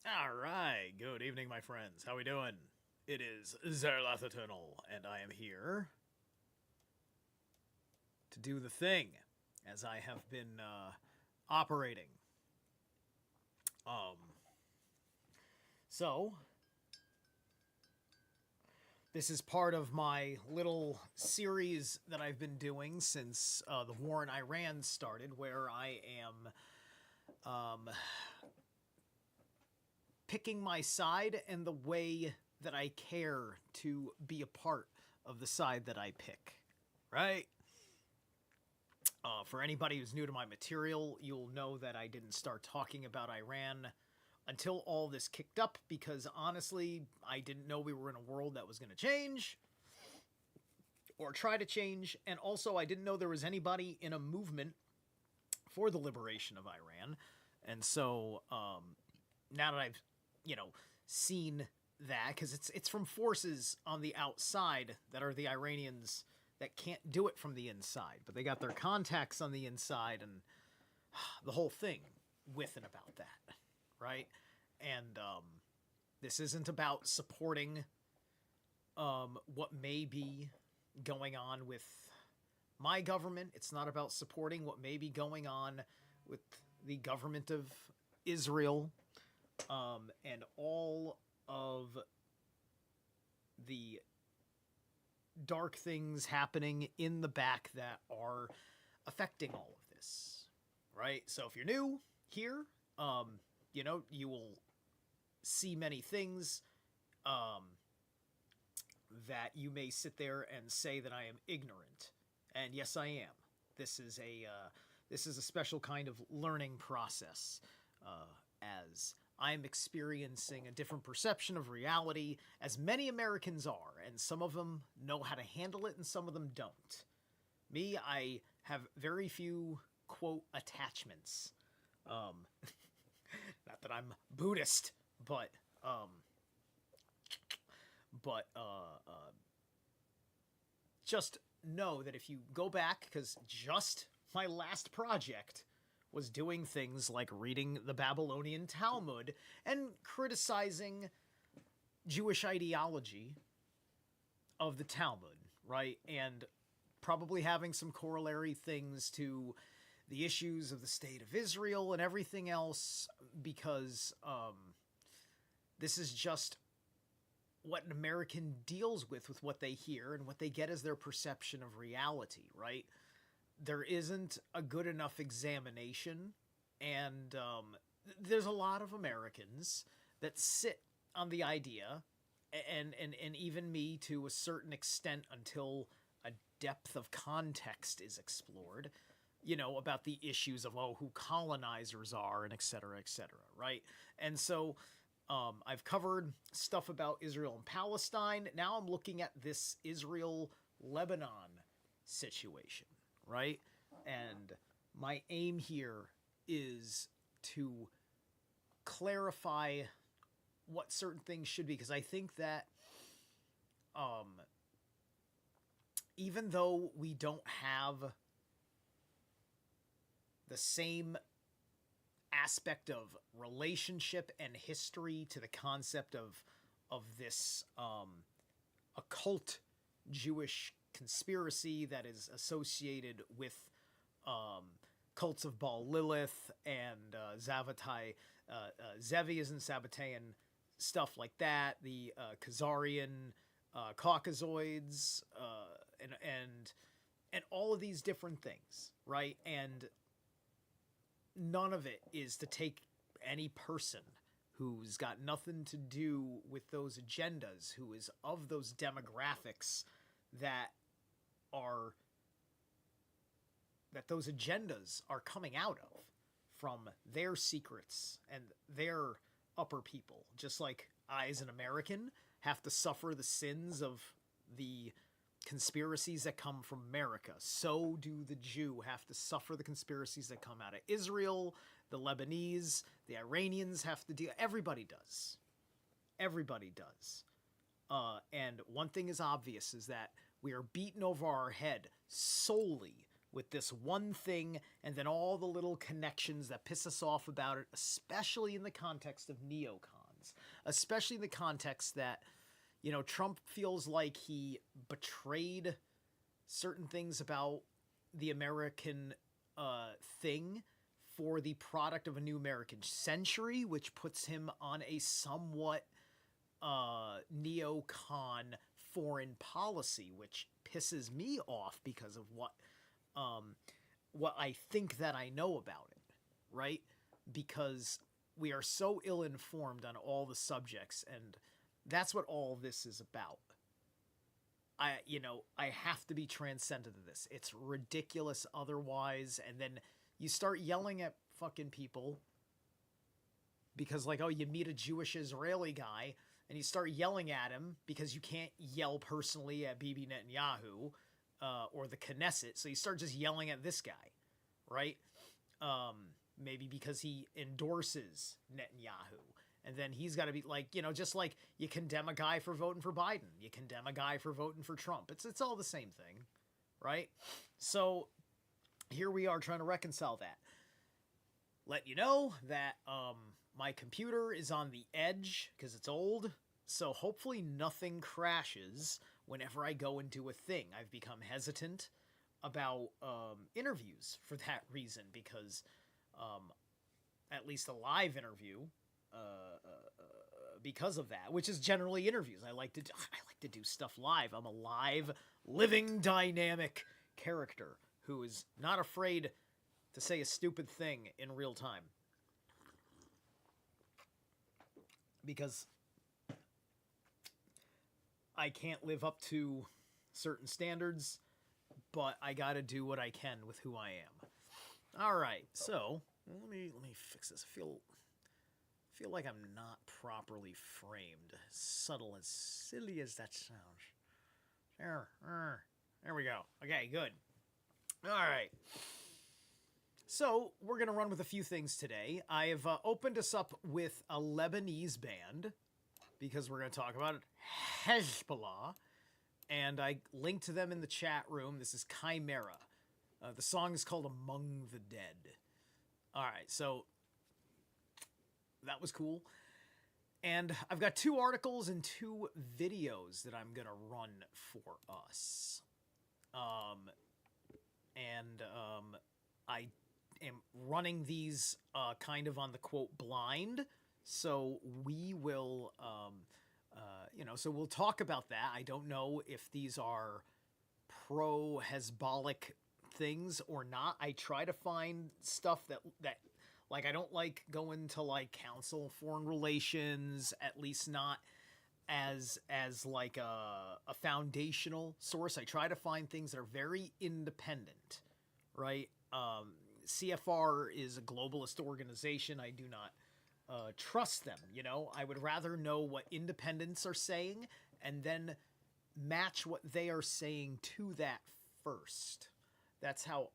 All right. Good evening, my friends. How we doing? It is Zerilath Eternal, and I am here to do the thing, as I have been operating. Um. So this is part of my little series that I've been doing since the war in Iran started, where I am picking my side and the way that I care to be a part of the side that I pick, right? For anybody who's new to my material, you'll know that I didn't start talking about Iran until all this kicked up because honestly, I didn't know we were in a world that was going to change or try to change, and also I didn't know there was anybody in a movement for the liberation of Iran. And so now that I've, you know, seen that, because it's from forces on the outside that are the Iranians that can't do it from the inside, but they got their contacts on the inside and the whole thing with and about that, right? And this isn't about supporting what may be going on with my government. It's not about supporting what may be going on with the government of Israel and all of the dark things happening in the back that are affecting all of this, right? So if you're new here, you will see many things that you may sit there and say that I am ignorant, and yes, I am. This is a special kind of learning process, as I'm experiencing a different perception of reality, as many Americans are, and some of them know how to handle it and some of them don't. Me, I have very few, quote, attachments. Not that I'm Buddhist, but just know that if you go back, because just my last project was doing things like reading the Babylonian Talmud and criticizing Jewish ideology of the Talmud, right? And probably having some corollary things to the issues of the state of Israel and everything else, because this is just what an American deals with what they hear and what they get as their perception of reality, right? There isn't a good enough examination, and there's a lot of Americans that sit on the idea, and even me to a certain extent until a depth of context is explored, about the issues of, who colonizers are, and et cetera, right? And so I've covered stuff about Israel and Palestine. Now I'm looking at this Israel-Lebanon situation, right? And my aim here is to clarify what certain things should be, because I think that even though we don't have the same aspect of relationship and history to the concept of this occult Jewish conspiracy that is associated with cults of Baal Lilith and Zeviism, Sabbatean stuff like that, the Khazarian Caucasoids, and all of these different things, right? And none of it is to take any person who's got nothing to do with those agendas, who is of those demographics that those agendas are coming out of, from their secrets and their upper people. Just like I, as an American, have to suffer the sins of the conspiracies that come from America, so do the Jew have to suffer the conspiracies that come out of Israel. The Lebanese, the Iranians have to deal. Everybody does. Everybody does. And one thing is obvious, is that we are beaten over our head solely with this one thing, and then all the little connections that piss us off about it, especially in the context of neocon. especially in the context that, Trump feels like he betrayed certain things about the American thing for the product of a new American century, which puts him on a somewhat neocon foreign policy, which pisses me off because of what I think that I know about it, right? Because we are so ill-informed on all the subjects, and that's what all this is about. I have to be transcendent to this. It's ridiculous otherwise, and then you start yelling at fucking people because, like, oh, you meet a Jewish Israeli guy, and you start yelling at him because you can't yell personally at Bibi Netanyahu or the Knesset, so you start just yelling at this guy, right? Maybe because he endorses Netanyahu. And then he's got to be like, just like you condemn a guy for voting for Biden. You condemn a guy for voting for Trump. It's all the same thing, right? So here we are trying to reconcile that. Let you know that my computer is on the edge because it's old. So hopefully nothing crashes whenever I go into a thing. I've become hesitant about interviews for that reason because at least a live interview, because of that, which is generally interviews. I like to do stuff live. I'm a live, living, dynamic character who is not afraid to say a stupid thing in real time. Because I can't live up to certain standards, but I gotta do what I can with who I am. All right, so let me fix this. I feel like I'm not properly framed. Subtle, as silly as that sounds. There we go. Okay, good. All right. So we're going to run with a few things today. I have opened us up with a Lebanese band because we're going to talk about Hezbollah. And I linked to them in the chat room. This is Chimera. The song is called Among the Dead. All right, so that was cool. And I've got 2 articles and 2 videos that I'm going to run for us. I am running these kind of on the quote blind. So we will, so we'll talk about that. I don't know if these are pro-Hezbollah things or not. I try to find stuff that like, I don't like going to like Council of Foreign Relations, at least not as like a foundational source. I try to find things that are very independent, right? CFR is a globalist organization. I do not trust them, I would rather know what independents are saying and then match what they are saying to that first. That's how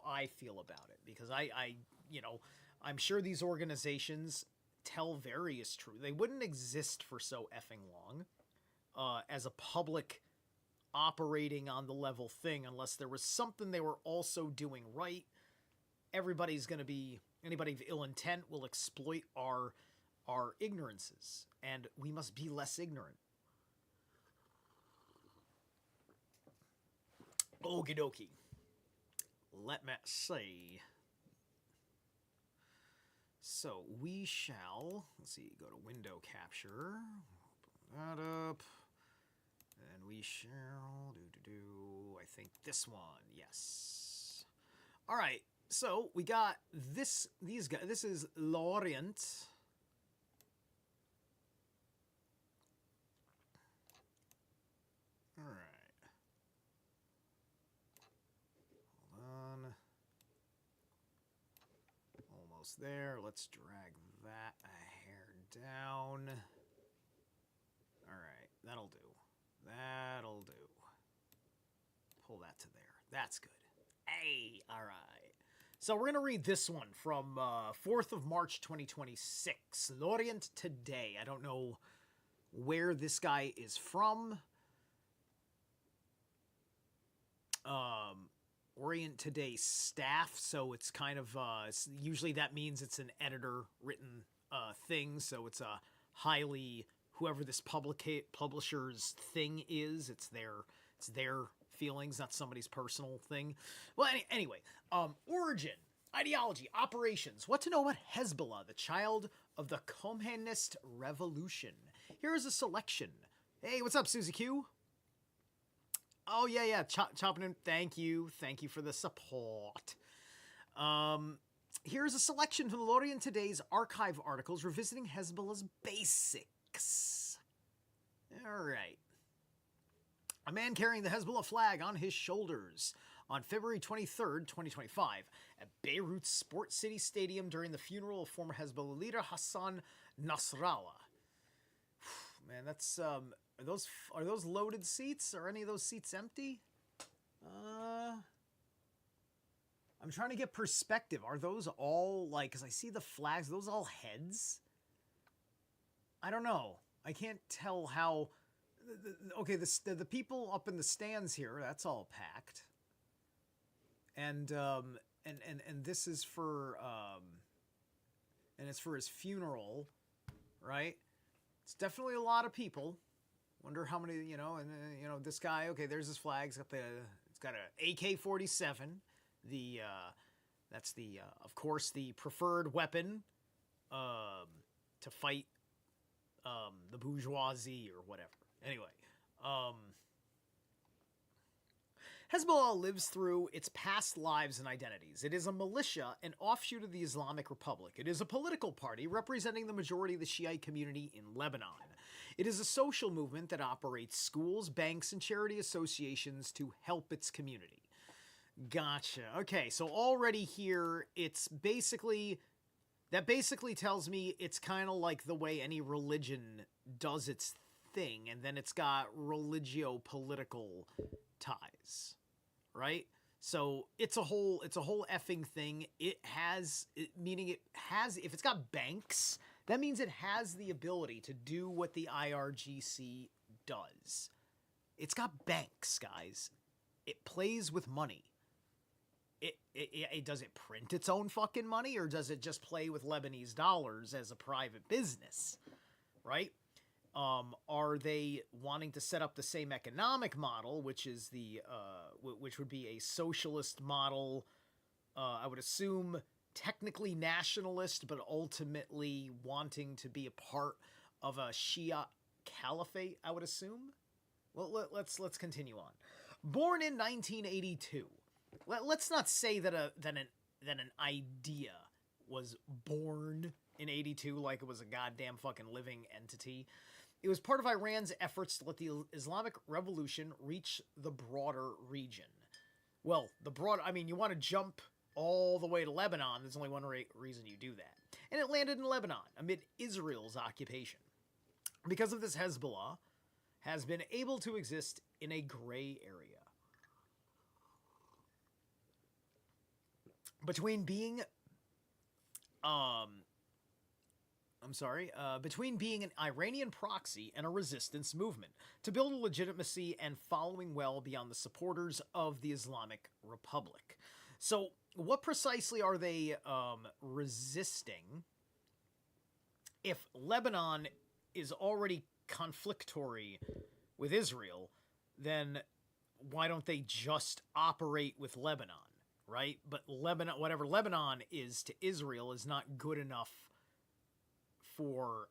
I feel about it, because I'm sure these organizations tell various truths. They wouldn't exist for so effing long as a public operating on the level thing unless there was something they were also doing right. Anybody of ill intent will exploit our ignorances, and we must be less ignorant. Okie dokie. Let me see. So we shall, let's see, go to window capture, open that up, and we shall I think this one, yes. All right, so we got these guys. This is L'Orient. All right. Almost there. Let's drag that a hair down. All right, that'll do. That'll do. Pull that to there. That's good. Hey, all right. So we're going to read this one from 4th of March, 2026. L'Orient Today. I don't know where this guy is from. Orient Today staff, so it's kind of usually that means it's an editor written thing, so it's a highly, whoever this publisher's thing is, it's their feelings, not somebody's personal thing. Well, anyway, origin, ideology, operations. What to know about Hezbollah, the child of the Communist Revolution? Here is a selection. Hey, what's up, Susie Q? Oh, yeah, chopping in. Thank you for the support. Here's a selection from the Lorient Today's archive articles revisiting Hezbollah's basics. All right. A man carrying the Hezbollah flag on his shoulders on February 23rd, 2025, at Beirut's Sport City Stadium during the funeral of former Hezbollah leader Hassan Nasrallah. Man, that's are those loaded seats? Are any of those seats empty? I'm trying to get perspective. Are those all, like, because I see the flags, are those all heads? I don't know. I can't tell how. Okay, the people up in the stands here, that's all packed. And this is for and it's for his funeral, right? It's definitely a lot of people. Wonder how many, and this guy, okay, there's his flag. It's got a AK-47. That's of course the preferred weapon to fight the bourgeoisie or whatever. Anyway, Hezbollah lives through its past lives and identities. It is a militia, an offshoot of the Islamic Republic. It is a political party representing the majority of the Shiite community in Lebanon. It is a social movement that operates schools, banks, and charity associations to help its community. Gotcha. Okay, so already here, that basically tells me it's kind of like the way any religion does its thing, and then it's got religio-political ties, right? So it's a whole effing thing. Meaning if it's got banks, that means it has the ability to do what the IRGC does. It's got banks, guys. It plays with money. It does it print its own fucking money, or does it just play with Lebanese dollars as a private business, right? Are they wanting to set up the same economic model, which is which would be a socialist model? I would assume technically nationalist, but ultimately wanting to be a part of a Shia caliphate, I would assume. Well, let's continue on. Born in 1982. Let's not say that an idea was born in 82 like it was a goddamn fucking living entity. It was part of Iran's efforts to let the Islamic Revolution reach the broader region. Well, you want to jump all the way to Lebanon, there's only one reason you do that. And it landed in Lebanon amid Israel's occupation. Because of this, Hezbollah has been able to exist in a gray area. Between being an Iranian proxy and a resistance movement to build a legitimacy and following well beyond the supporters of the Islamic Republic. So what precisely are they resisting? If Lebanon is already conflictory with Israel, then why don't they just operate with Lebanon, right? But Lebanon, whatever Lebanon is to Israel, is not good enough for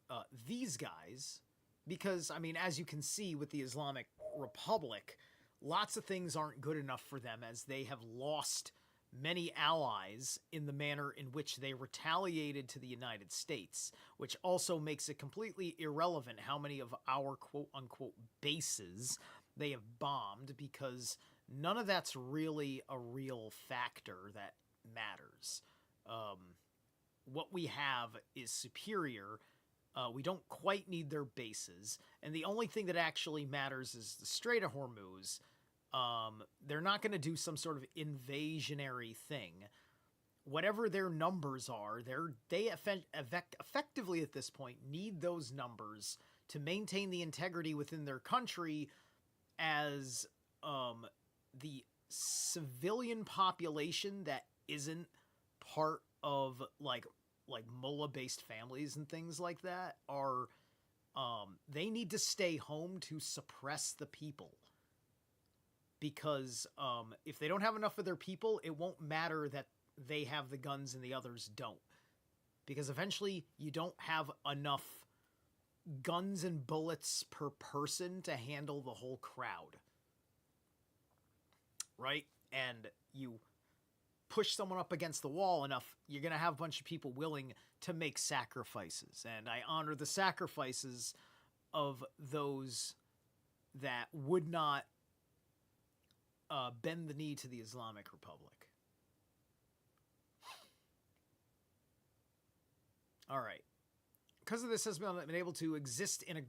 these guys, because, as you can see with the Islamic Republic, lots of things aren't good enough for them, as they have lost many allies in the manner in which they retaliated to the United States, which also makes it completely irrelevant how many of our quote-unquote bases they have bombed, because none of that's really a real factor that matters. What we have is superior. We don't quite need their bases. And the only thing that actually matters is the Strait of Hormuz. They're not going to do some sort of invasionary thing. Whatever their numbers are, they effectively at this point need those numbers to maintain the integrity within their country, as the civilian population that isn't part of like mullah-based families and things like that are They need to stay home to suppress the people. Because if they don't have enough of their people, it won't matter that they have the guns and the others don't. Because eventually you don't have enough guns and bullets per person to handle the whole crowd. Right? And you push someone up against the wall enough, you're going to have a bunch of people willing to make sacrifices. And I honor the sacrifices of those that would not bend the knee to the Islamic Republic. All right. Because of this, has been able to exist in to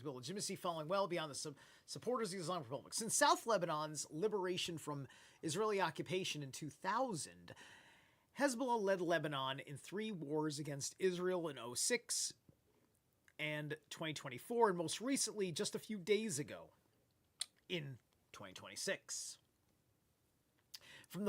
build legitimacy following well beyond the supporters of the Islamic Republic. Since South Lebanon's liberation from Israeli occupation in 2000, Hezbollah led Lebanon in 3 wars against Israel in 2006 and 2024, and most recently, just a few days ago, in 2026. From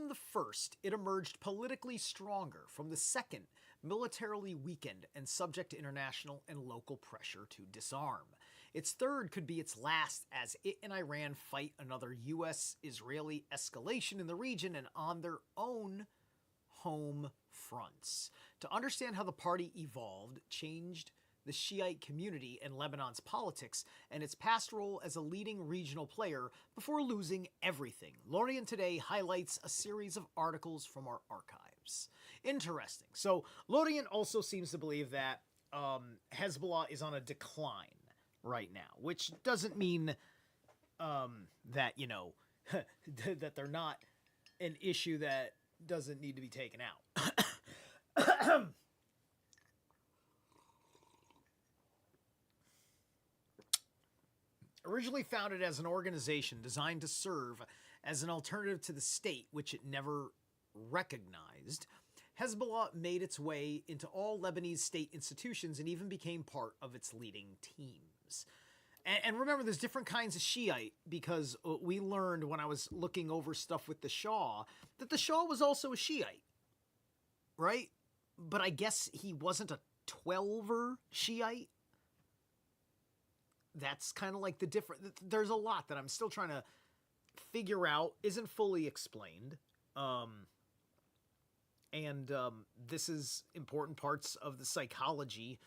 the first, it emerged politically stronger. From the second, militarily weakened and subject to international and local pressure to disarm. Its third could be its last, as it and Iran fight another U.S.-Israeli escalation in the region and on their own home fronts. To understand how the party evolved, changed the Shiite community and Lebanon's politics, and its past role as a leading regional player before losing everything, Lorient Today highlights a series of articles from our archives. Interesting. So Lorient also seems to believe that Hezbollah is on a decline right now, which doesn't mean that, that they're not an issue that doesn't need to be taken out. Originally founded as an organization designed to serve as an alternative to the state, which it never recognized, Hezbollah made its way into all Lebanese state institutions and even became part of its leading teams. And remember, there's different kinds of Shiite, because we learned when I was looking over stuff with the Shah that the Shah was also a Shiite, right? But I guess he wasn't a 12er Shiite. That's kind of like the different. There's a lot that I'm still trying to figure out, isn't fully explained. This is important parts of the psychology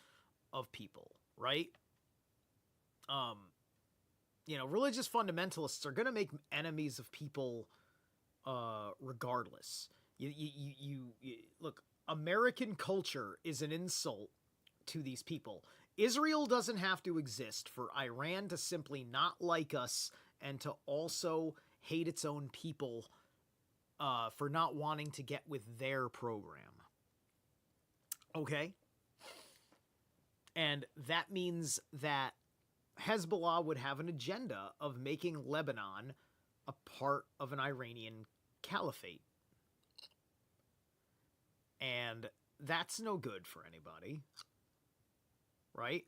of people, right? Religious fundamentalists are going to make enemies of people regardless. You look, American culture is an insult to these people. Israel doesn't have to exist for Iran to simply not like us and to also hate its own people for not wanting to get with their program. Okay? And that means that Hezbollah would have an agenda of making Lebanon a part of an Iranian caliphate. And that's no good for anybody. Right?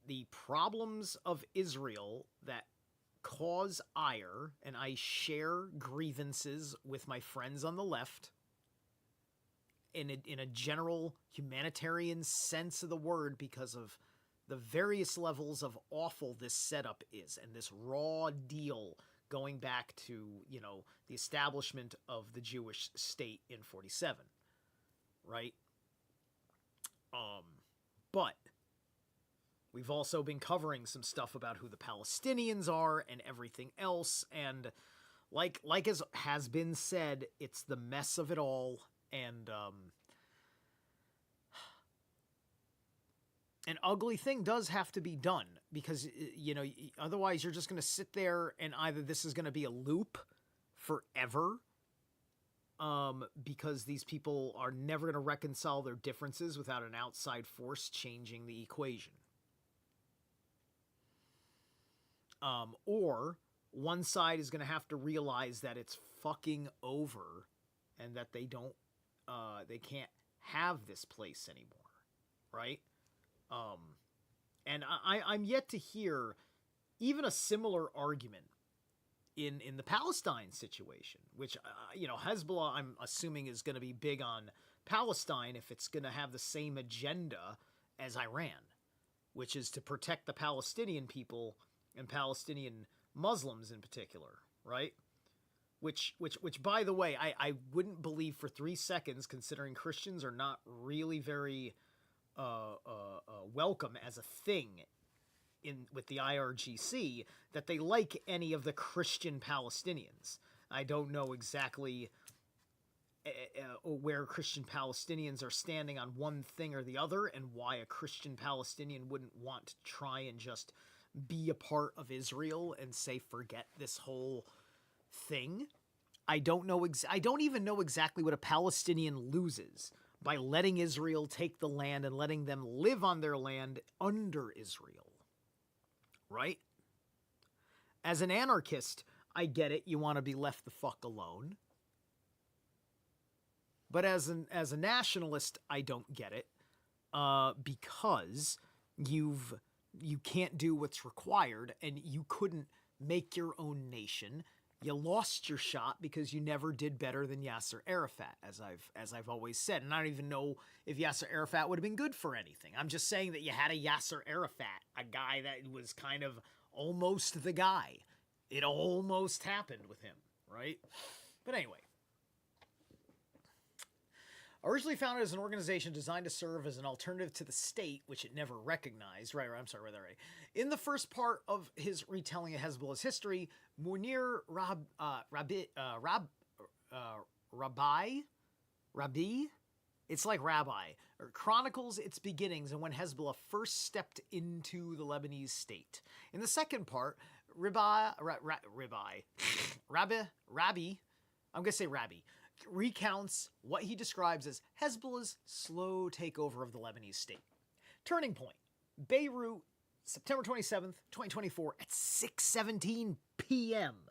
The problems of Israel that cause ire, and I share grievances with my friends on the left in a general humanitarian sense of the word, because of the various levels of awful this setup is, and this raw deal going back to, the establishment of the Jewish state in 47, right? But we've also been covering some stuff about who the Palestinians are and everything else, and like as has been said, it's the mess of it all, and an ugly thing does have to be done, because otherwise you're just going to sit there and either this is going to be a loop forever, because these people are never going to reconcile their differences without an outside force changing the equation. Or one side is going to have to realize that it's fucking over and that they can't have this place anymore, right? And I'm yet to hear even a similar argument in the Palestine situation, which, Hezbollah, I'm assuming, is going to be big on Palestine if it's going to have the same agenda as Iran, which is to protect the Palestinian people and Palestinian Muslims in particular, right? Which by the way, I wouldn't believe for 3 seconds, considering Christians are not really very welcome as a thing with the IRGC, that they like any of the Christian Palestinians. I don't know exactly where Christian Palestinians are standing on one thing or the other, and why a Christian Palestinian wouldn't want to try and just be a part of Israel and say forget this whole thing. I don't know. I don't even know exactly what a Palestinian loses by letting Israel take the land and letting them live on their land under Israel. Right? As an anarchist, I get it. You want to be left the fuck alone. But as a nationalist, I don't get it, because you can't do what's required, and you couldn't make your own nation. You lost your shot because you never did better than Yasser Arafat, as I've always said. And I don't even know if Yasser Arafat would have been good for anything. I'm just saying that you had a Yasser Arafat, a guy that was kind of almost the guy. It almost happened with him, right? But anyway. Originally founded as an organization designed to serve as an alternative to the state, which it never recognized. Right. In the first part of his retelling of Hezbollah's history, Munir Rabi, it's like rabbi, chronicles its beginnings and when Hezbollah first stepped into the Lebanese state. In the second part, Rabbi, recounts what he describes as Hezbollah's slow takeover of the Lebanese state. Turning point: Beirut, September 27th, 2024 at 6:17 p.m.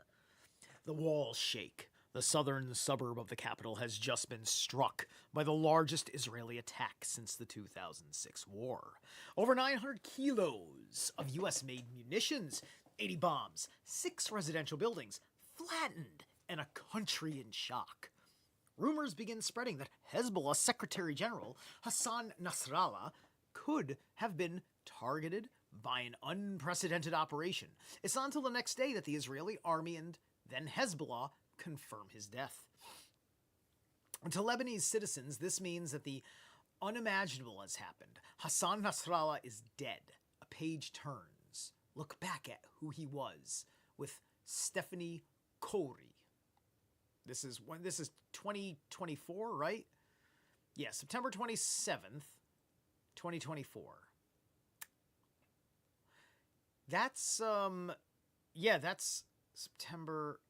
The walls shake. The southern suburb of the capital has just been struck by the largest Israeli attack since the 2006 war. Over 900 kilos of U.S.-made munitions, 80 bombs, 6 residential buildings flattened, and a country in shock. Rumors begin spreading that Hezbollah Secretary General Hassan Nasrallah could have been targeted by an unprecedented operation. It's not until the next day that the Israeli army and then Hezbollah confirm his death. And to Lebanese citizens, this means that the unimaginable has happened. Hassan Nasrallah is dead. A page turns. Look back at who he was with Stephanie Khoury. This is 2024, right? Yeah, September 27th, 2024. That's that's September.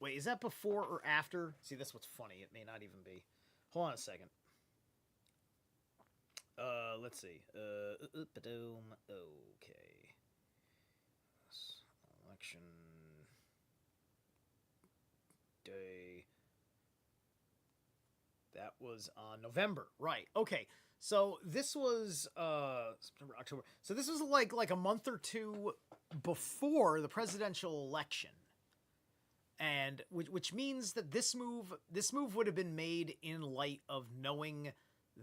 Wait, is that before or after? See, that's what's funny. It may not even be. Hold on a second. Let's see. Okay. Election day. That was on November, right? Okay, so this was September, October. So this was like a month or two before the presidential election, and which means that this move would have been made in light of knowing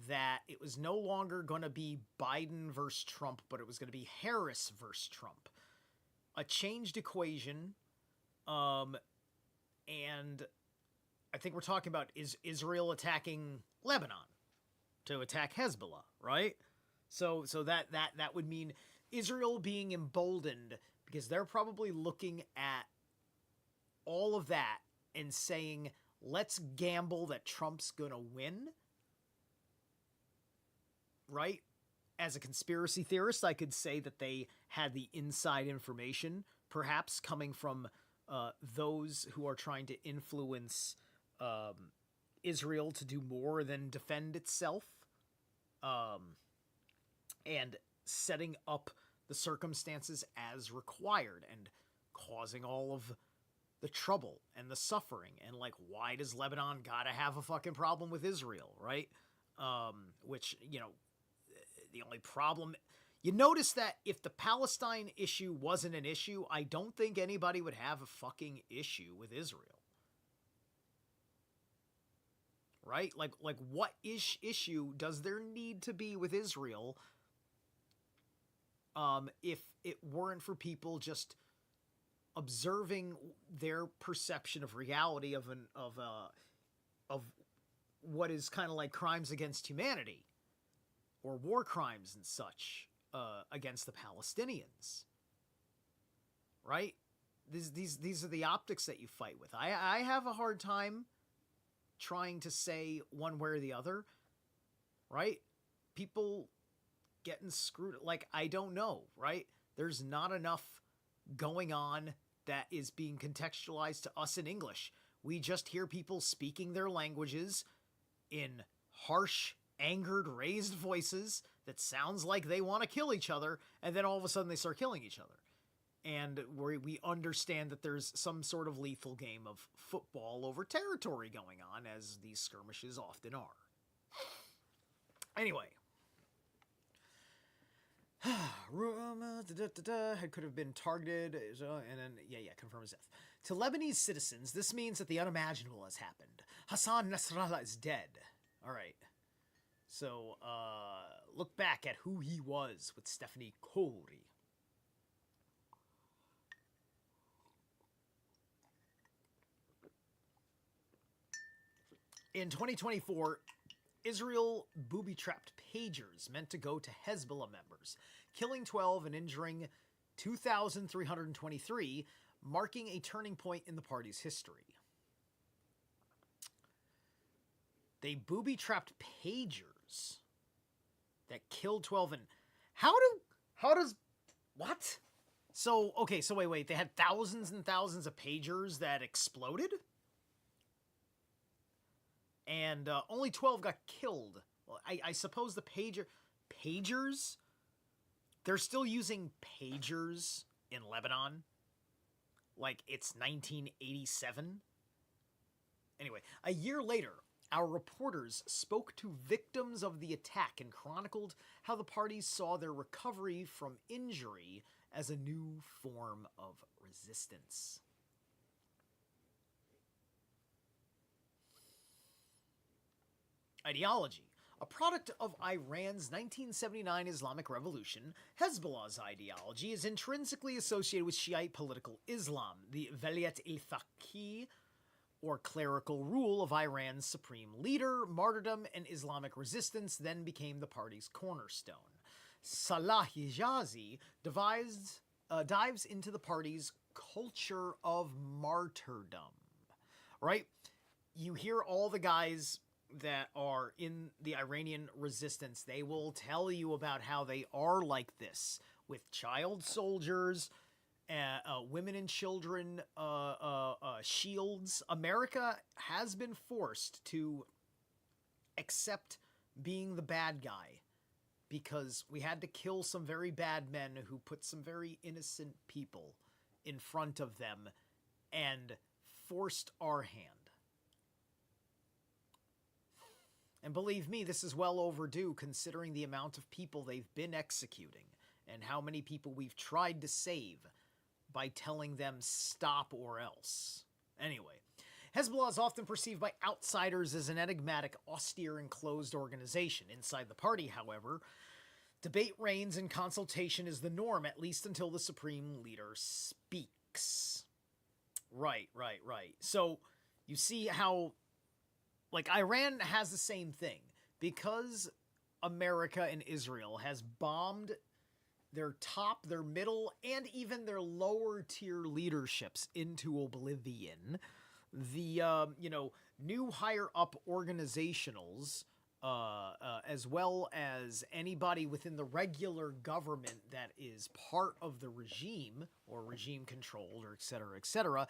that it was no longer going to be Biden versus Trump, but it was going to be Harris versus Trump, a changed equation, and I think we're talking about is Israel attacking Lebanon to attack Hezbollah, right? So that would mean Israel being emboldened because they're probably looking at all of that and saying, let's gamble that Trump's going to win, right? As a conspiracy theorist, I could say that they had the inside information, perhaps coming from those who are trying to influence Israel to do more than defend itself, and setting up the circumstances as required and causing all of the trouble and the suffering. And like, why does Lebanon gotta have a fucking problem with Israel, right? Which, you know, the only problem... You notice that if the Palestine issue wasn't an issue, I don't think anybody would have a fucking issue with Israel. Right? Like what issue does there need to be with Israel if it weren't for people just observing their perception of reality of what is kind of like crimes against humanity or war crimes and such against the Palestinians, right? These are the optics that you fight with. I have a hard time trying to say one way or the other, right? People getting screwed. Like, I don't know, right? There's not enough going on that is being contextualized to us in English. We just hear people speaking their languages in harsh, angered, raised voices that sounds like they want to kill each other, and then all of a sudden they start killing each other. And we understand that there's some sort of lethal game of football over territory going on, as these skirmishes often are. Anyway. Could have been targeted, and then, confirm his death. To Lebanese citizens, this means that the unimaginable has happened. Hassan Nasrallah is dead. Alright. So, look back at who he was with Stephanie Khoury. In 2024, Israel booby-trapped pagers meant to go to Hezbollah members, killing 12 and injuring 2,323, marking a turning point in the party's history. They booby-trapped pagers that killed 12 and... How does... What? So, okay, so wait, they had thousands and thousands of pagers that exploded? And only 12 got killed. Well, I suppose the pagers? They're still using pagers in Lebanon? Like it's 1987? Anyway, a year later, our reporters spoke to victims of the attack and chronicled how the parties saw their recovery from injury as a new form of resistance. Ideology. A product of Iran's 1979 Islamic Revolution, Hezbollah's ideology is intrinsically associated with Shiite political Islam, the Velayat al-Faqih, or clerical rule of Iran's supreme leader. Martyrdom and Islamic resistance then became the party's cornerstone. Salah Hijazi dives into the party's culture of martyrdom. Right? You hear all the guys that are in the Iranian resistance, they will tell you about how they are like this with child soldiers, women and children, shields. America has been forced to accept being the bad guy because we had to kill some very bad men who put some very innocent people in front of them and forced our hand. And believe me, this is well overdue considering the amount of people they've been executing and how many people we've tried to save by telling them stop or else. Anyway, Hezbollah is often perceived by outsiders as an enigmatic, austere, and closed organization. Inside the party, however, debate reigns and consultation is the norm, at least until the supreme leader speaks. Right. So, you see how... Like, Iran has the same thing. Because America and Israel has bombed their top, their middle, and even their lower tier leaderships into oblivion, the, new higher up organizationals, as well as anybody within the regular government that is part of the regime, or regime controlled, or et cetera,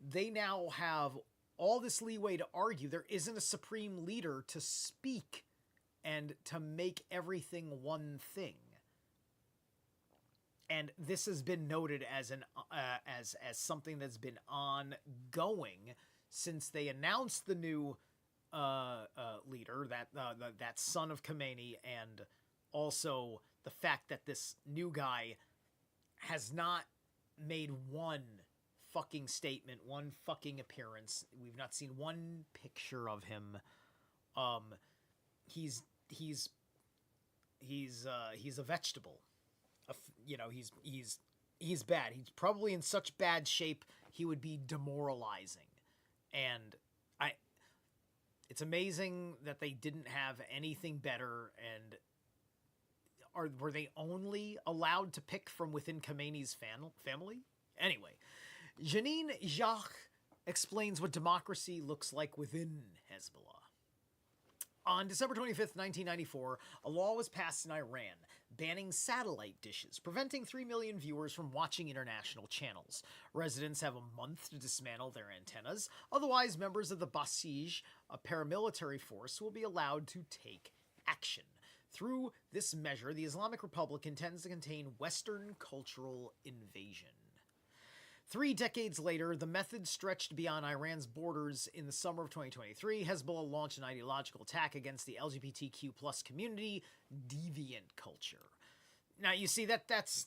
they now have all this leeway to argue. There isn't a supreme leader to speak and to make everything one thing. And this has been noted as as something that's been ongoing since they announced the new leader, that son of Khomeini, and also the fact that this new guy has not made one fucking statement, one fucking appearance. We've not seen one picture of him. He's a vegetable. he's bad. He's probably in such bad shape he would be demoralizing. And I it's amazing that they didn't have anything better. And were they only allowed to pick from within Khamenei's family? Anyway, Janine Jacques explains what democracy looks like within Hezbollah. On December 25th, 1994, a law was passed in Iran banning satellite dishes, preventing 3 million viewers from watching international channels. Residents have a month to dismantle their antennas, otherwise members of the Basij, a paramilitary force, will be allowed to take action. Through this measure, the Islamic Republic intends to contain Western cultural invasion. 3 decades later, the method stretched beyond Iran's borders. In the summer of 2023, Hezbollah launched an ideological attack against the LGBTQ plus community, deviant culture. Now, you see, that's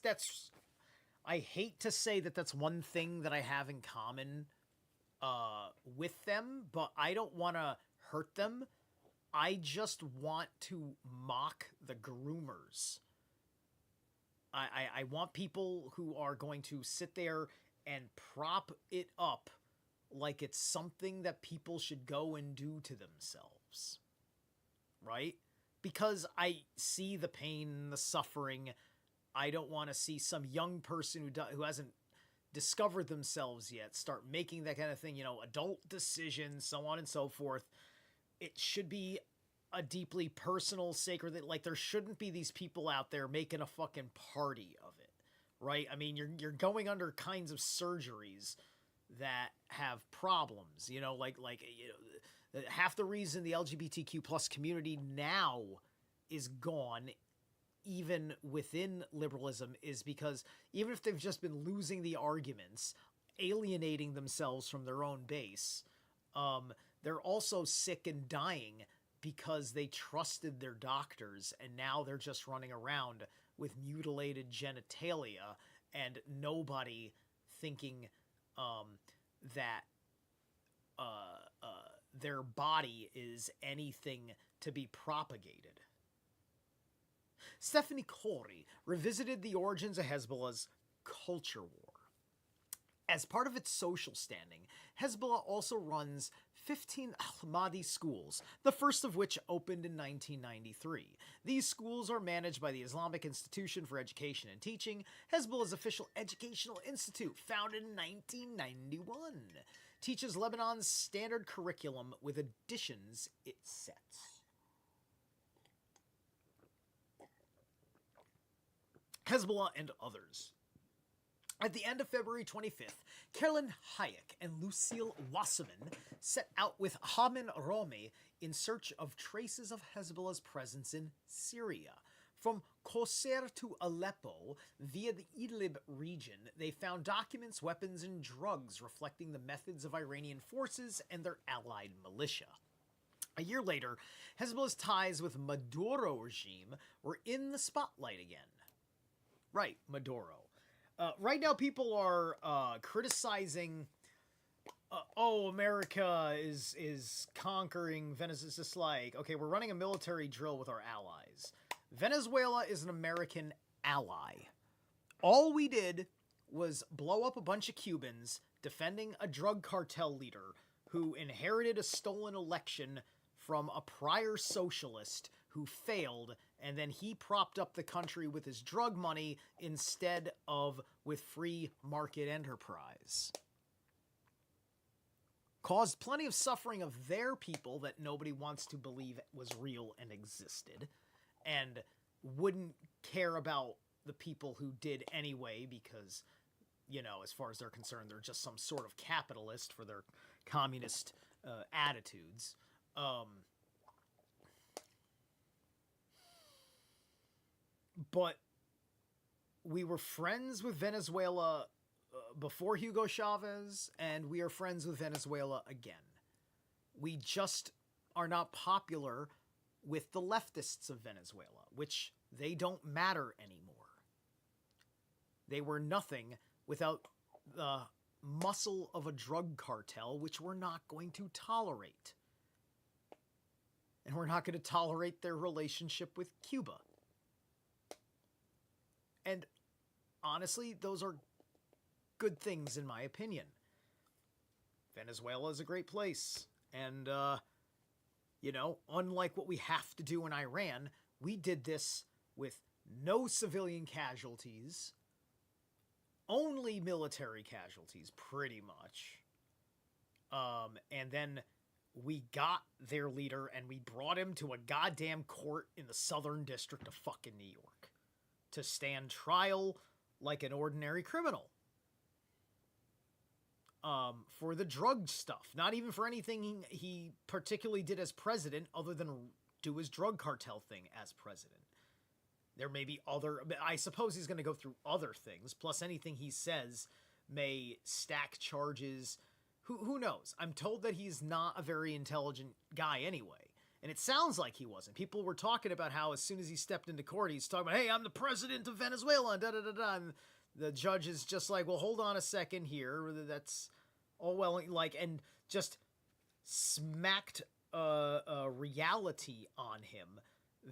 I hate to say that that's one thing that I have in common with them, but I don't want to hurt them. I just want to mock the groomers. I want people who are going to sit there and prop it up like it's something that people should go and do to themselves. Right? Because I see the pain, the suffering. I don't want to see some young person who hasn't discovered themselves yet start making that kind of thing, adult decisions, so on and so forth. It should be a deeply personal, sacred, like there shouldn't be these people out there making a fucking party of it. Right? I mean, you're going under kinds of surgeries that have problems, half the reason the LGBTQ plus community now is gone, even within liberalism, is because even if they've just been losing the arguments, alienating themselves from their own base, they're also sick and dying because they trusted their doctors, and now they're just running around with mutilated genitalia and nobody thinking that their body is anything to be propagated. Stephanie Corey revisited the origins of Hezbollah's culture war. As part of its social standing, Hezbollah also runs 15 Ahmadi schools, the first of which opened in 1993. These schools are managed by the Islamic Institution for Education and Teaching, Hezbollah's official educational institute, founded in 1991. Teaches Lebanon's standard curriculum with additions it sets. Hezbollah and others. At the end of February 25th, Carolyn Hayek and Lucille Wasserman set out with Hamen Rami in search of traces of Hezbollah's presence in Syria. From Qusayr to Aleppo, via the Idlib region, they found documents, weapons, and drugs reflecting the methods of Iranian forces and their allied militia. A year later, Hezbollah's ties with Maduro regime were in the spotlight again. Right, Maduro. Right now, people are criticizing. America is conquering Venezuela. It's just like, okay, we're running a military drill with our allies. Venezuela is an American ally. All we did was blow up a bunch of Cubans defending a drug cartel leader who inherited a stolen election from a prior socialist who failed, and then he propped up the country with his drug money instead of with free market enterprise. Caused plenty of suffering of their people that nobody wants to believe was real and existed, and wouldn't care about the people who did anyway because, as far as they're concerned, they're just some sort of capitalist for their communist attitudes. But we were friends with Venezuela before Hugo Chavez, and we are friends with Venezuela again. We just are not popular with the leftists of Venezuela, which they don't matter anymore. They were nothing without the muscle of a drug cartel, which we're not going to tolerate. And we're not going to tolerate their relationship with Cuba. And honestly, those are good things in my opinion. Venezuela is a great place. And, unlike what we have to do in Iran, we did this with no civilian casualties, only military casualties, pretty much. And then we got their leader and we brought him to a goddamn court in the Southern District of fucking New York to stand trial like an ordinary criminal. For the drug stuff. Not even for anything he particularly did as president other than do his drug cartel thing as president. There may be other... I suppose he's going to go through other things, plus anything he says may stack charges. Who knows? I'm told that he's not a very intelligent guy anyway. And it sounds like he wasn't. People were talking about how as soon as he stepped into court, he's talking about, hey, I'm the president of Venezuela, and da-da-da-da. And the judge is just like, well, hold on a second here. That's all well, and just smacked a reality on him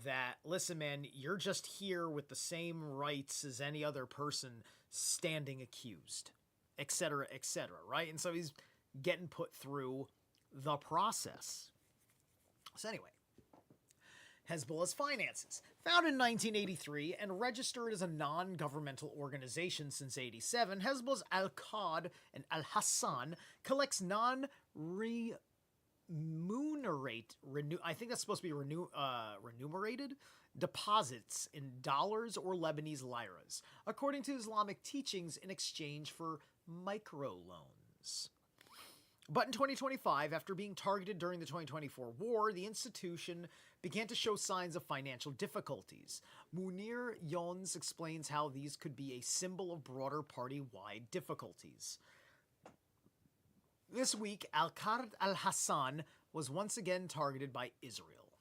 that, listen, man, you're just here with the same rights as any other person standing accused, etc., right? And so he's getting put through the process. So anyway, Hezbollah's finances. Founded in 1983 and registered as a non-governmental organization since 87, Hezbollah's Al-Qad and Al-Hassan collects remunerated deposits in dollars or Lebanese liras, according to Islamic teachings, in exchange for microloans. But in 2025, after being targeted during the 2024 war, the institution began to show signs of financial difficulties. Munir Yons explains how these could be a symbol of broader party-wide difficulties. This week, Al-Qad al-Hassan was once again targeted by Israel.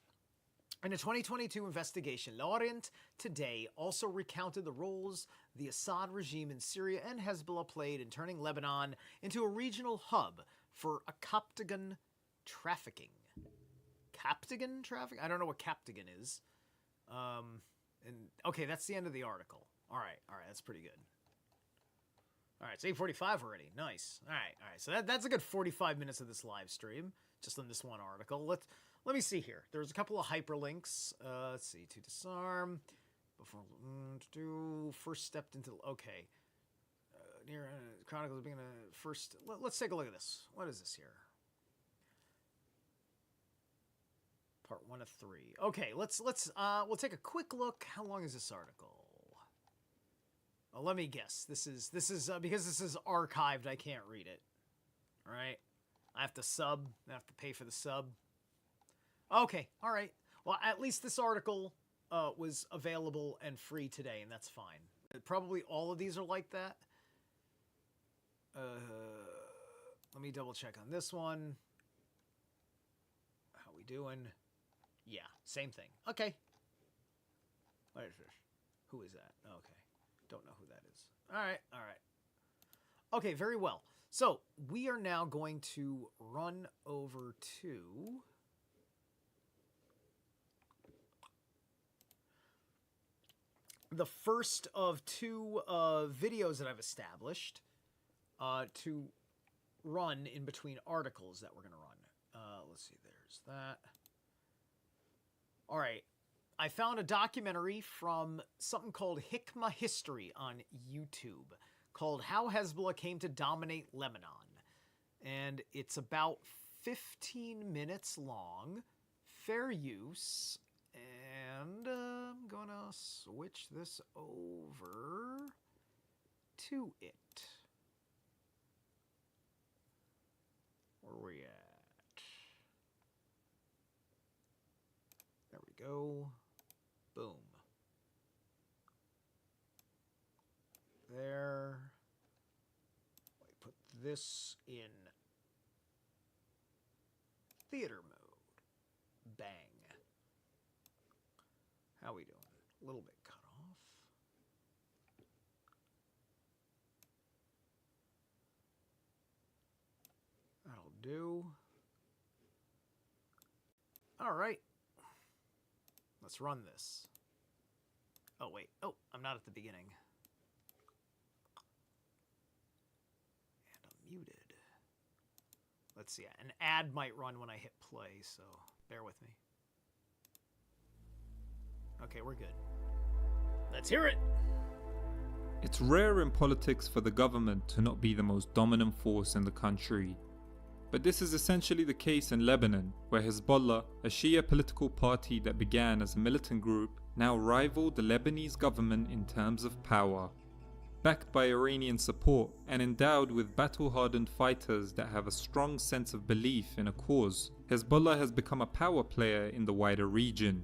In a 2022 investigation, L'Orient Today also recounted the roles the Assad regime in Syria and Hezbollah played in turning Lebanon into a regional hub for a Captagon trafficking. Captagon traffic? I don't know what Captagon is. Okay, that's the end of the article. All right, that's pretty good. All right, it's 8:45 already. Nice. All right. So that's a good 45 minutes of this live stream, just on this one article. Let me see here. There's a couple of hyperlinks. Let's see. To disarm. Before first stepped into... Okay. Near Chronicles being a first... Let's take a look at this. What is this here? Part 1 of 3. Okay, we'll take a quick look. How long is this article? Well, let me guess. This is because this is archived, I can't read it. All right? I have to sub. I have to pay for the sub. Okay, all right. Well, at least this article was available and free today, and that's fine. Probably all of these are like that. Let me double check on this one. How we doing? Yeah, same thing. Okay. What is this? Who is that? Okay. Don't know who that is. All right. Okay, very well. So, we are now going to run over to... the first of two videos that I've established to run in between articles that we're going to run. Let's see, there's that. All right. I found a documentary from something called Hikmah History on YouTube called How Hezbollah Came to Dominate Lebanon. And it's about 15 minutes long, fair use, and I'm going to switch this over to it. Where are we at? There we go. Boom. There. I put this in theater mode. Bang. How we doing? A little bit cut off. That'll do. All right. Let's run this. Oh, wait. Oh, I'm not at the beginning. muted. Let's see. An ad might run when I hit play, so bear with me. Okay, we're good. Let's hear it. It's rare in politics for the government to not be the most dominant force in the country. But this is essentially the case in Lebanon, where Hezbollah, a Shia political party that began as a militant group, now rival the Lebanese government in terms of power. Backed by Iranian support and endowed with battle-hardened fighters that have a strong sense of belief in a cause, Hezbollah has become a power player in the wider region.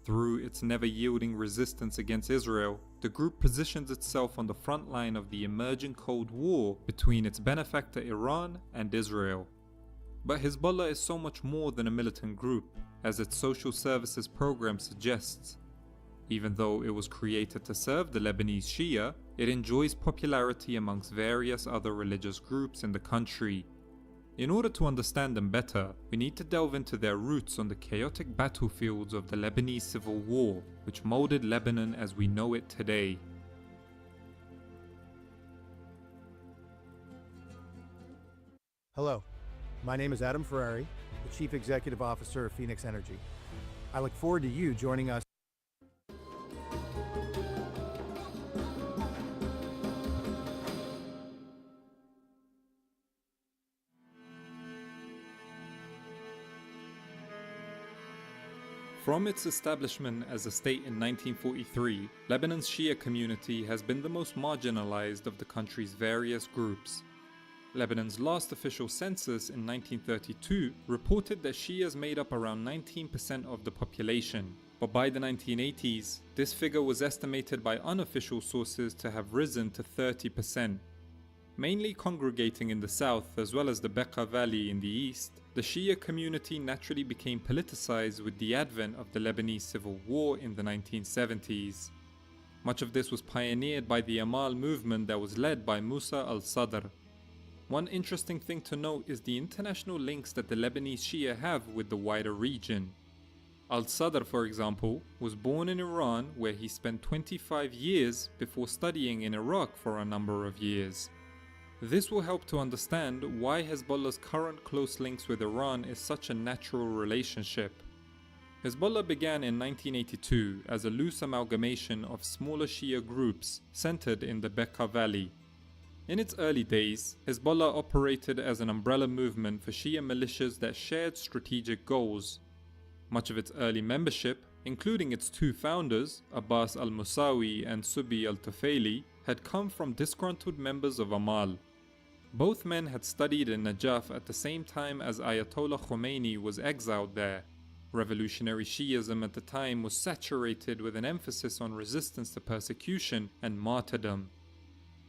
Through its never-yielding resistance against Israel, the group positions itself on the front line of the emerging Cold War between its benefactor Iran and Israel. But Hezbollah is so much more than a militant group, as its social services program suggests. Even though it was created to serve the Lebanese Shia, it enjoys popularity amongst various other religious groups in the country. In order to understand them better, we need to delve into their roots on the chaotic battlefields of the Lebanese Civil War, which molded Lebanon as we know it today. Hello, my name is Adam Ferrari, the Chief Executive Officer of Phoenix Energy. I look forward to you joining us. From its establishment as a state in 1943, Lebanon's Shia community has been the most marginalized of the country's various groups. Lebanon's last official census in 1932 reported that Shias made up around 19% of the population, but by the 1980s, this figure was estimated by unofficial sources to have risen to 30%. Mainly congregating in the south as well as the Beqa Valley in the east, the Shia community naturally became politicized with the advent of the Lebanese Civil War in the 1970s. Much of this was pioneered by the Amal movement that was led by Musa al-Sadr. One interesting thing to note is the international links that the Lebanese Shia have with the wider region. Al-Sadr, for example, was born in Iran, where he spent 25 years before studying in Iraq for a number of years. This will help to understand why Hezbollah's current close links with Iran is such a natural relationship. Hezbollah began in 1982 as a loose amalgamation of smaller Shia groups centered in the Beqa Valley. In its early days, Hezbollah operated as an umbrella movement for Shia militias that shared strategic goals. Much of its early membership, including its two founders, Abbas al-Musawi and Subi al-Tufayli, had come from disgruntled members of Amal. Both men had studied in Najaf at the same time as Ayatollah Khomeini was exiled there. Revolutionary Shiism at the time was saturated with an emphasis on resistance to persecution and martyrdom.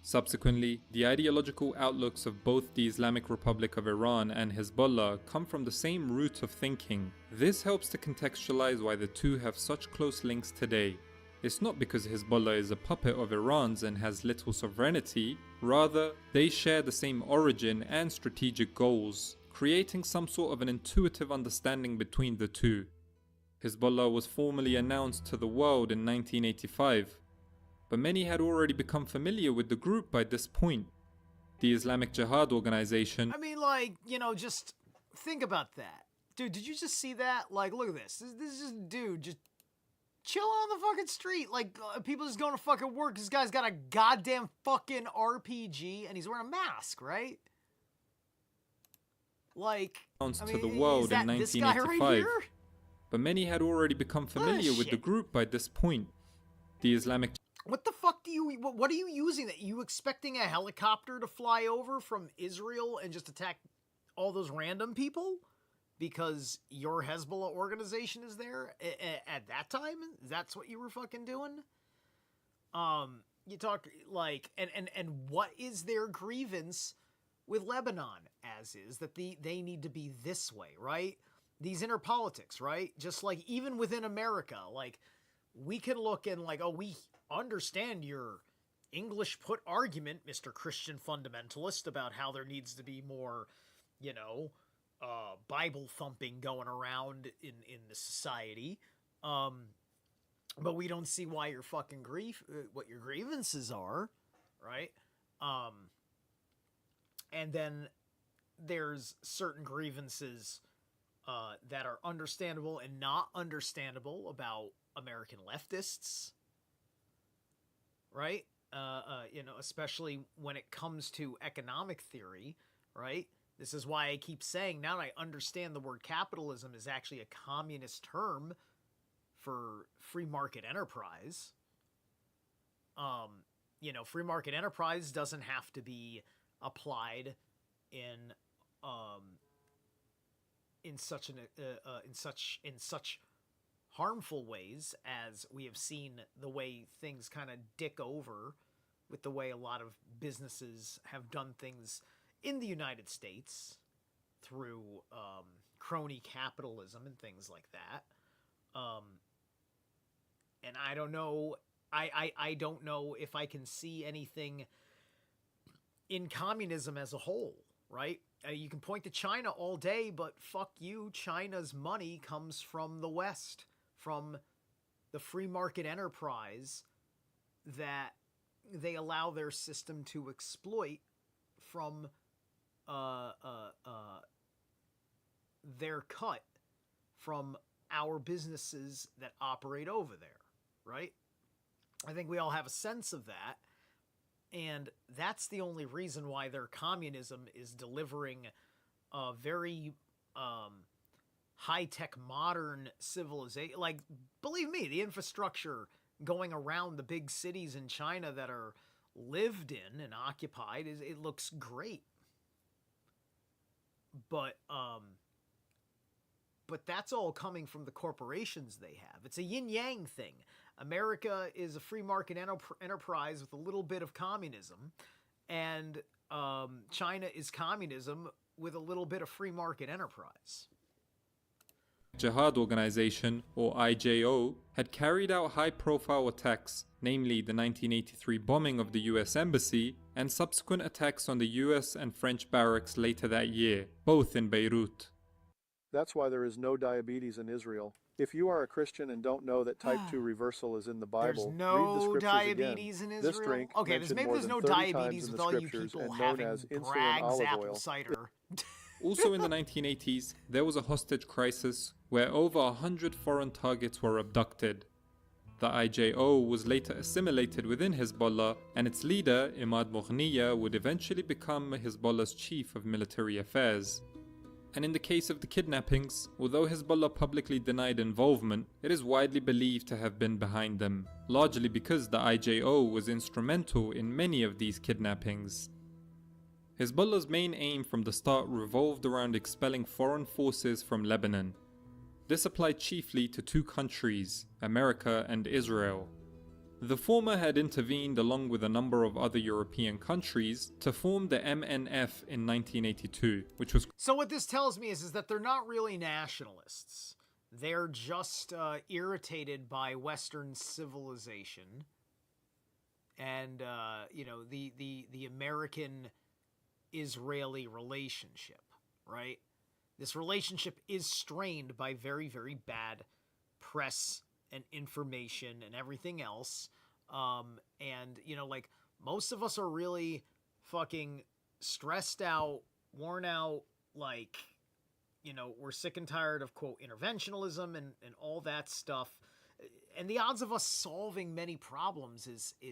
Subsequently, the ideological outlooks of both the Islamic Republic of Iran and Hezbollah come from the same root of thinking. This helps to contextualize why the two have such close links today. It's not because Hezbollah is a puppet of Iran's and has little sovereignty, rather, they share the same origin and strategic goals, creating some sort of an intuitive understanding between the two. Hezbollah was formally announced to the world in 1985, but many had already become familiar with the group by this point. The Islamic Jihad organization... just think about that. Dude, did you just see that? Like, look at this. This is just a dude just chilling on the fucking street. People just going to fucking work. This guy's got a goddamn fucking RPG and he's wearing a mask, right? To the world in 1985, right, but many had already become familiar with the group by this point. The Islamic... What the fuck what are you using? That you expecting a helicopter to fly over from Israel and just attack all those random people? Because your Hezbollah organization is there at that time? That's what you were fucking doing? You talk and what is their grievance with Lebanon? As is that they need to be this way, right? These inner politics, right? Just like even within America, we can look and we understand your English put argument, Mr. Christian fundamentalist, about how there needs to be more, Bible thumping going around in the society. But we don't see why your fucking what your grievances are, right? And then there's certain grievances that are understandable and not understandable about American leftists, right? Especially when it comes to economic theory, right? This is why I keep saying, now that I understand the word capitalism is actually a communist term for free market enterprise. Free market enterprise doesn't have to be applied in such harmful ways as we have seen the way things kind of dick over with the way a lot of businesses have done things in the United States through crony capitalism and things like that. And I don't know. I don't know if I can see anything in communism as a whole, right? You can point to China all day, but fuck you, China's money comes from the West, from the free market enterprise that they allow their system to exploit from their cut from our businesses that operate over there, right? I think we all have a sense of that. And that's the only reason why their communism is delivering a very high-tech, modern civilization. Like, believe me, the infrastructure going around the big cities in China that are lived in and occupied, it looks great. But that's all coming from the corporations they have. It's a yin-yang thing. America is a free market enterprise with a little bit of communism, and China is communism with a little bit of free market enterprise. Jihad Organization, or IJO, had carried out high-profile attacks, namely the 1983 bombing of the US Embassy and subsequent attacks on the US and French barracks later that year, both in Beirut. That's why there is no diabetes in Israel. If you are a Christian and don't know that type 2 reversal is in the Bible, there's no read the scriptures diabetes again. in Israel? This drink, okay, mentioned maybe more there's than no 30 diabetes times in with the all you scriptures people and known having as insulin Bragg's olive apple oil. cider. Also in the 1980s, there was a hostage crisis where over 100 foreign targets were abducted. The IJO was later assimilated within Hezbollah, and its leader, Imad Mughniya, would eventually become Hezbollah's chief of military affairs. And in the case of the kidnappings, although Hezbollah publicly denied involvement, it is widely believed to have been behind them, largely because the IJO was instrumental in many of these kidnappings. Hezbollah's main aim from the start revolved around expelling foreign forces from Lebanon. This applied chiefly to two countries, America and Israel. The former had intervened along with a number of other European countries to form the MNF in 1982, which was... So what this tells me is that they're not really nationalists. They're just irritated by Western civilization and, the American-Israeli relationship, right? This relationship is strained by very, very bad press and information and everything else. Most of us are really fucking stressed out, worn out, we're sick and tired of, quote, interventionalism and all that stuff. And the odds of us solving many problems is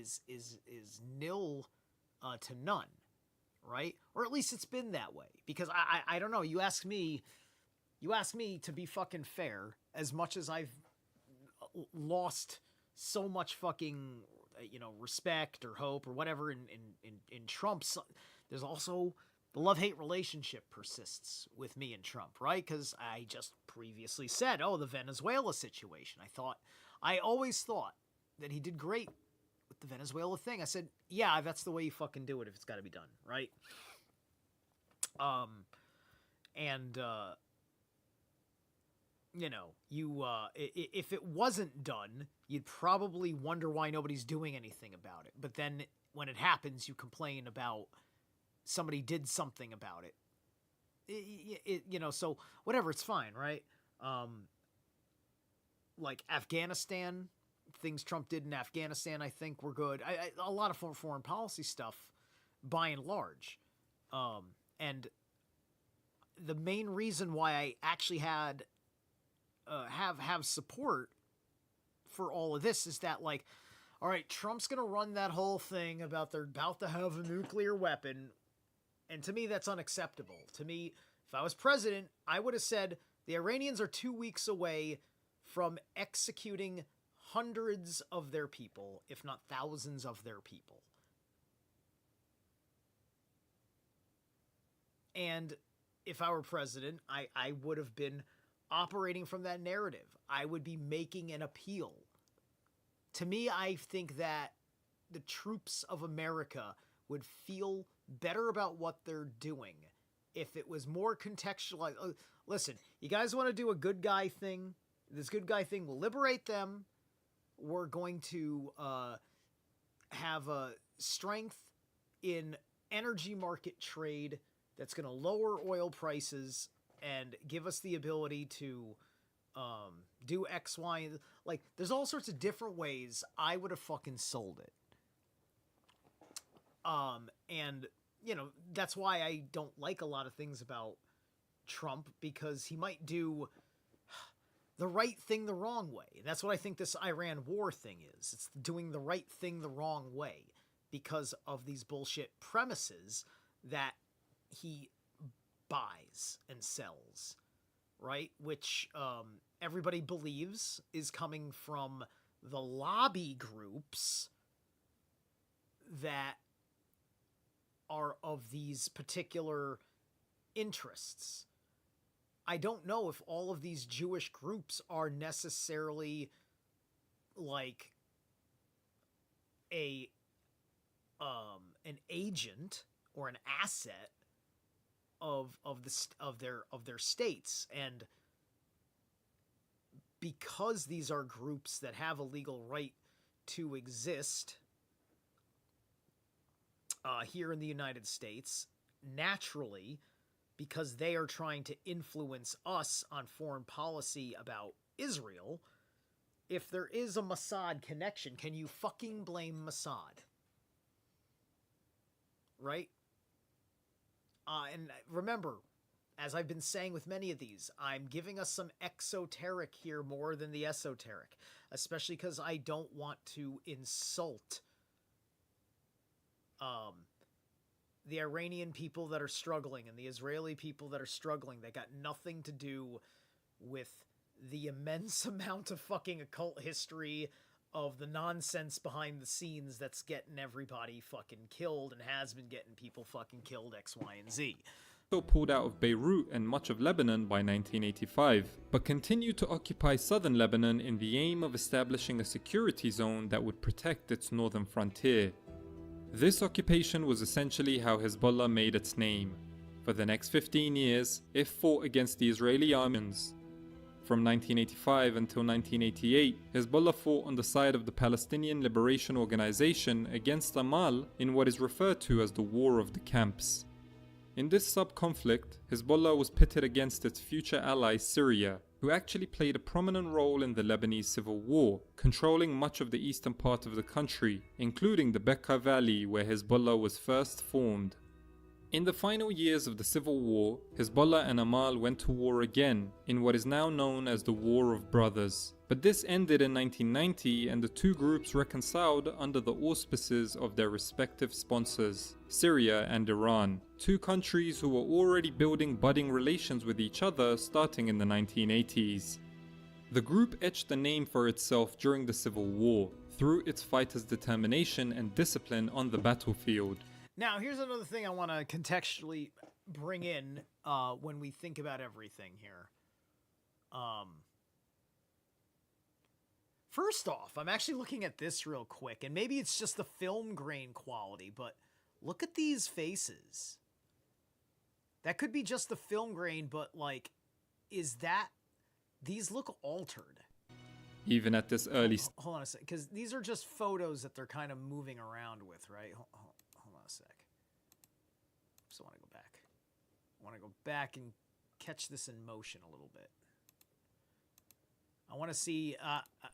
nil to none, right? Or at least it's been that way. Because I don't know, you ask me to be fucking fair, as much as I've lost so much fucking respect or hope or whatever in Trump's, there's also the love-hate relationship persists with me and Trump, right? Because I just previously said, the Venezuela situation. I always thought that he did great with the Venezuela thing. I said, yeah, that's the way you fucking do it if it's got to be done, right? If it wasn't done, you'd probably wonder why nobody's doing anything about it. But then when it happens, you complain about somebody did something about it. So whatever, it's fine, right? Like Afghanistan, things Trump did in Afghanistan, I think were good. A lot of foreign policy stuff, by and large. And the main reason why I actually had have support for all of this is that, like, all right, Trump's gonna run that whole thing about they're about to have a nuclear weapon, and to me that's unacceptable. To me, if I was president, I would have said the Iranians are 2 weeks away from executing hundreds of their people, if not thousands of their people. And if I were president, I would have been operating from that narrative. I would be making an appeal. To me, I think that the troops of America would feel better about what they're doing if it was more contextualized. Listen, you guys want to do a good guy thing? This good guy thing will liberate them. We're going to have a strength in energy market trade that's going to lower oil prices and give us the ability to do X, Y, like, there's all sorts of different ways I would have fucking sold it. And, you know, that's why I don't like a lot of things about Trump, because he might do the right thing the wrong way. That's what I think this Iran war thing is. It's doing the right thing the wrong way because of these bullshit premises that he buys and sells, right? Which everybody believes is coming from the lobby groups that are of these particular interests. I don't know if all of these Jewish groups are necessarily like an agent or an asset of their states, and because these are groups that have a legal right to exist here in the United States, naturally, because they are trying to influence us on foreign policy about Israel, if there is a Mossad connection, can you fucking blame Mossad? Right? And remember, as I've been saying with many of these, I'm giving us some exoteric here more than the esoteric, especially because I don't want to insult the Iranian people that are struggling and the Israeli people that are struggling. They got nothing to do with the immense amount of fucking occult history of the nonsense behind the scenes that's getting everybody fucking killed and has been getting people fucking killed X, Y, and Z. So pulled out of Beirut and much of Lebanon by 1985, but continued to occupy southern Lebanon in the aim of establishing a security zone that would protect its northern frontier. This occupation was essentially how Hezbollah made its name. For the next 15 years, it fought against the Israeli armies. From 1985 until 1988, Hezbollah fought on the side of the Palestinian Liberation Organization against Amal in what is referred to as the War of the Camps. In this sub-conflict, Hezbollah was pitted against its future ally Syria, who actually played a prominent role in the Lebanese civil war, controlling much of the eastern part of the country, including the Bekaa Valley where Hezbollah was first formed. In the final years of the civil war, Hezbollah and Amal went to war again in what is now known as the War of Brothers. But this ended in 1990 and the two groups reconciled under the auspices of their respective sponsors, Syria and Iran, two countries who were already building budding relations with each other starting in the 1980s. The group etched a name for itself during the civil war through its fighters' determination and discipline on the battlefield. Now, here's another thing I want to contextually bring in when we think about everything here. First off, I'm actually looking at this real quick, and maybe it's just the film grain quality, but look at these faces. That could be just the film grain, but, like, is that... These look altered. Even at this early... Hold on a sec, because these are just photos that they're kind of moving around with, right? Hold on a sec. Just want to go back. I want to go back and catch this in motion a little bit. I want to see...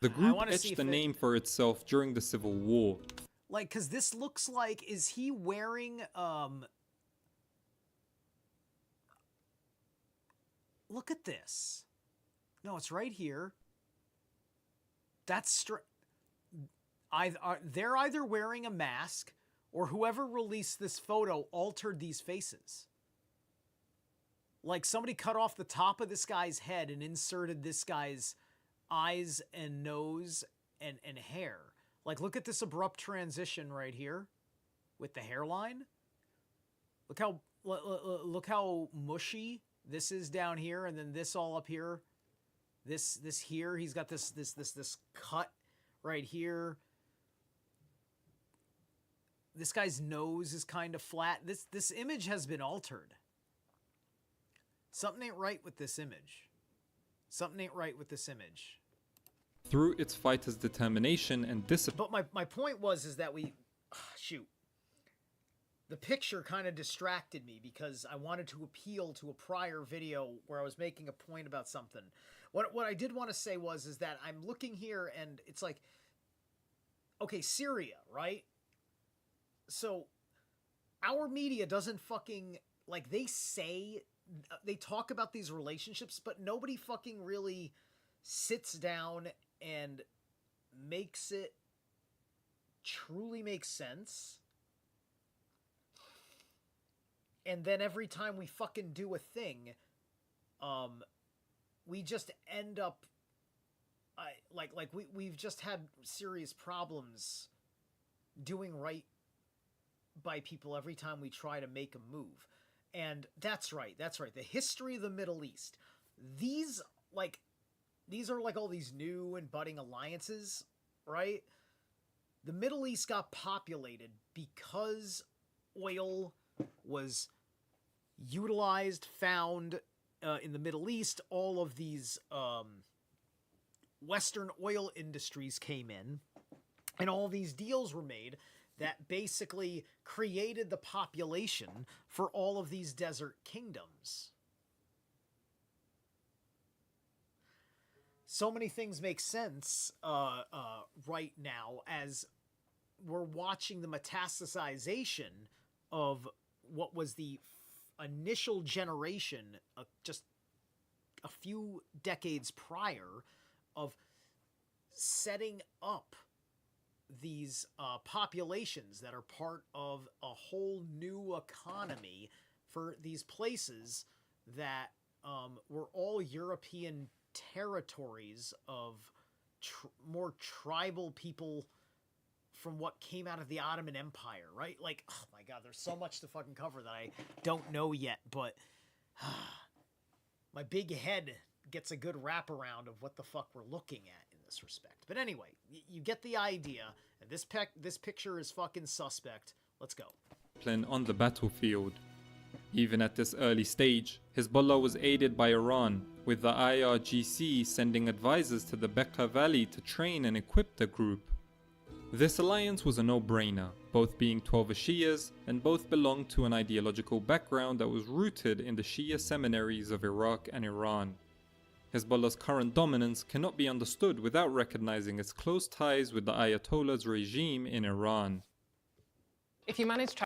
the group etched the name for itself during the Civil War. Like, because this looks like... Is he wearing... look at this. No, it's right here. That's they're either wearing a mask or whoever released this photo altered these faces. Like somebody cut off the top of this guy's head and inserted this guy's eyes and nose and hair. Like, look at this abrupt transition right here with the hairline. Look how mushy this is down here, and then this all up here. This here, he's got this cut right here. This guy's nose is kind of flat. This image has been altered. Something ain't right with this image. Something ain't right with this image. Through its fighter's determination and discipline. But my point is that shoot. The picture kind of distracted me because I wanted to appeal to a prior video where I was making a point about something. What I did want to say is that I'm looking here and it's like, okay, Syria, right? So our media doesn't fucking, like, they talk about these relationships, but nobody fucking really sits down and makes it truly make sense. And then every time we fucking do a thing, we just end up, we've just had serious problems doing right by people every time we try to make a move. And that's right. The history of the Middle East. These are like all these new and budding alliances, right? The Middle East got populated because oil was utilized, found in the Middle East. All of these Western oil industries came in, and all these deals were made that basically created the population for all of these desert kingdoms. So many things make sense right now as we're watching the metastasization of what was the initial generation, just a few decades prior, of setting up these populations that are part of a whole new economy for these places that were all European territories of more tribal people from what came out of the Ottoman Empire, right? Like, oh my god, there's so much to fucking cover that I don't know yet, but my big head gets a good wraparound of what the fuck we're looking at in this respect. But anyway, you get the idea, and this picture is fucking suspect. Let's go. On the battlefield. Even at this early stage, Hezbollah was aided by Iran, with the IRGC sending advisors to the Bekaa Valley to train and equip the group. This alliance was a no-brainer, both being 12 Shias and both belonged to an ideological background that was rooted in the Shia seminaries of Iraq and Iran. Hezbollah's current dominance cannot be understood without recognizing its close ties with the Ayatollah's regime in Iran. If you manage to...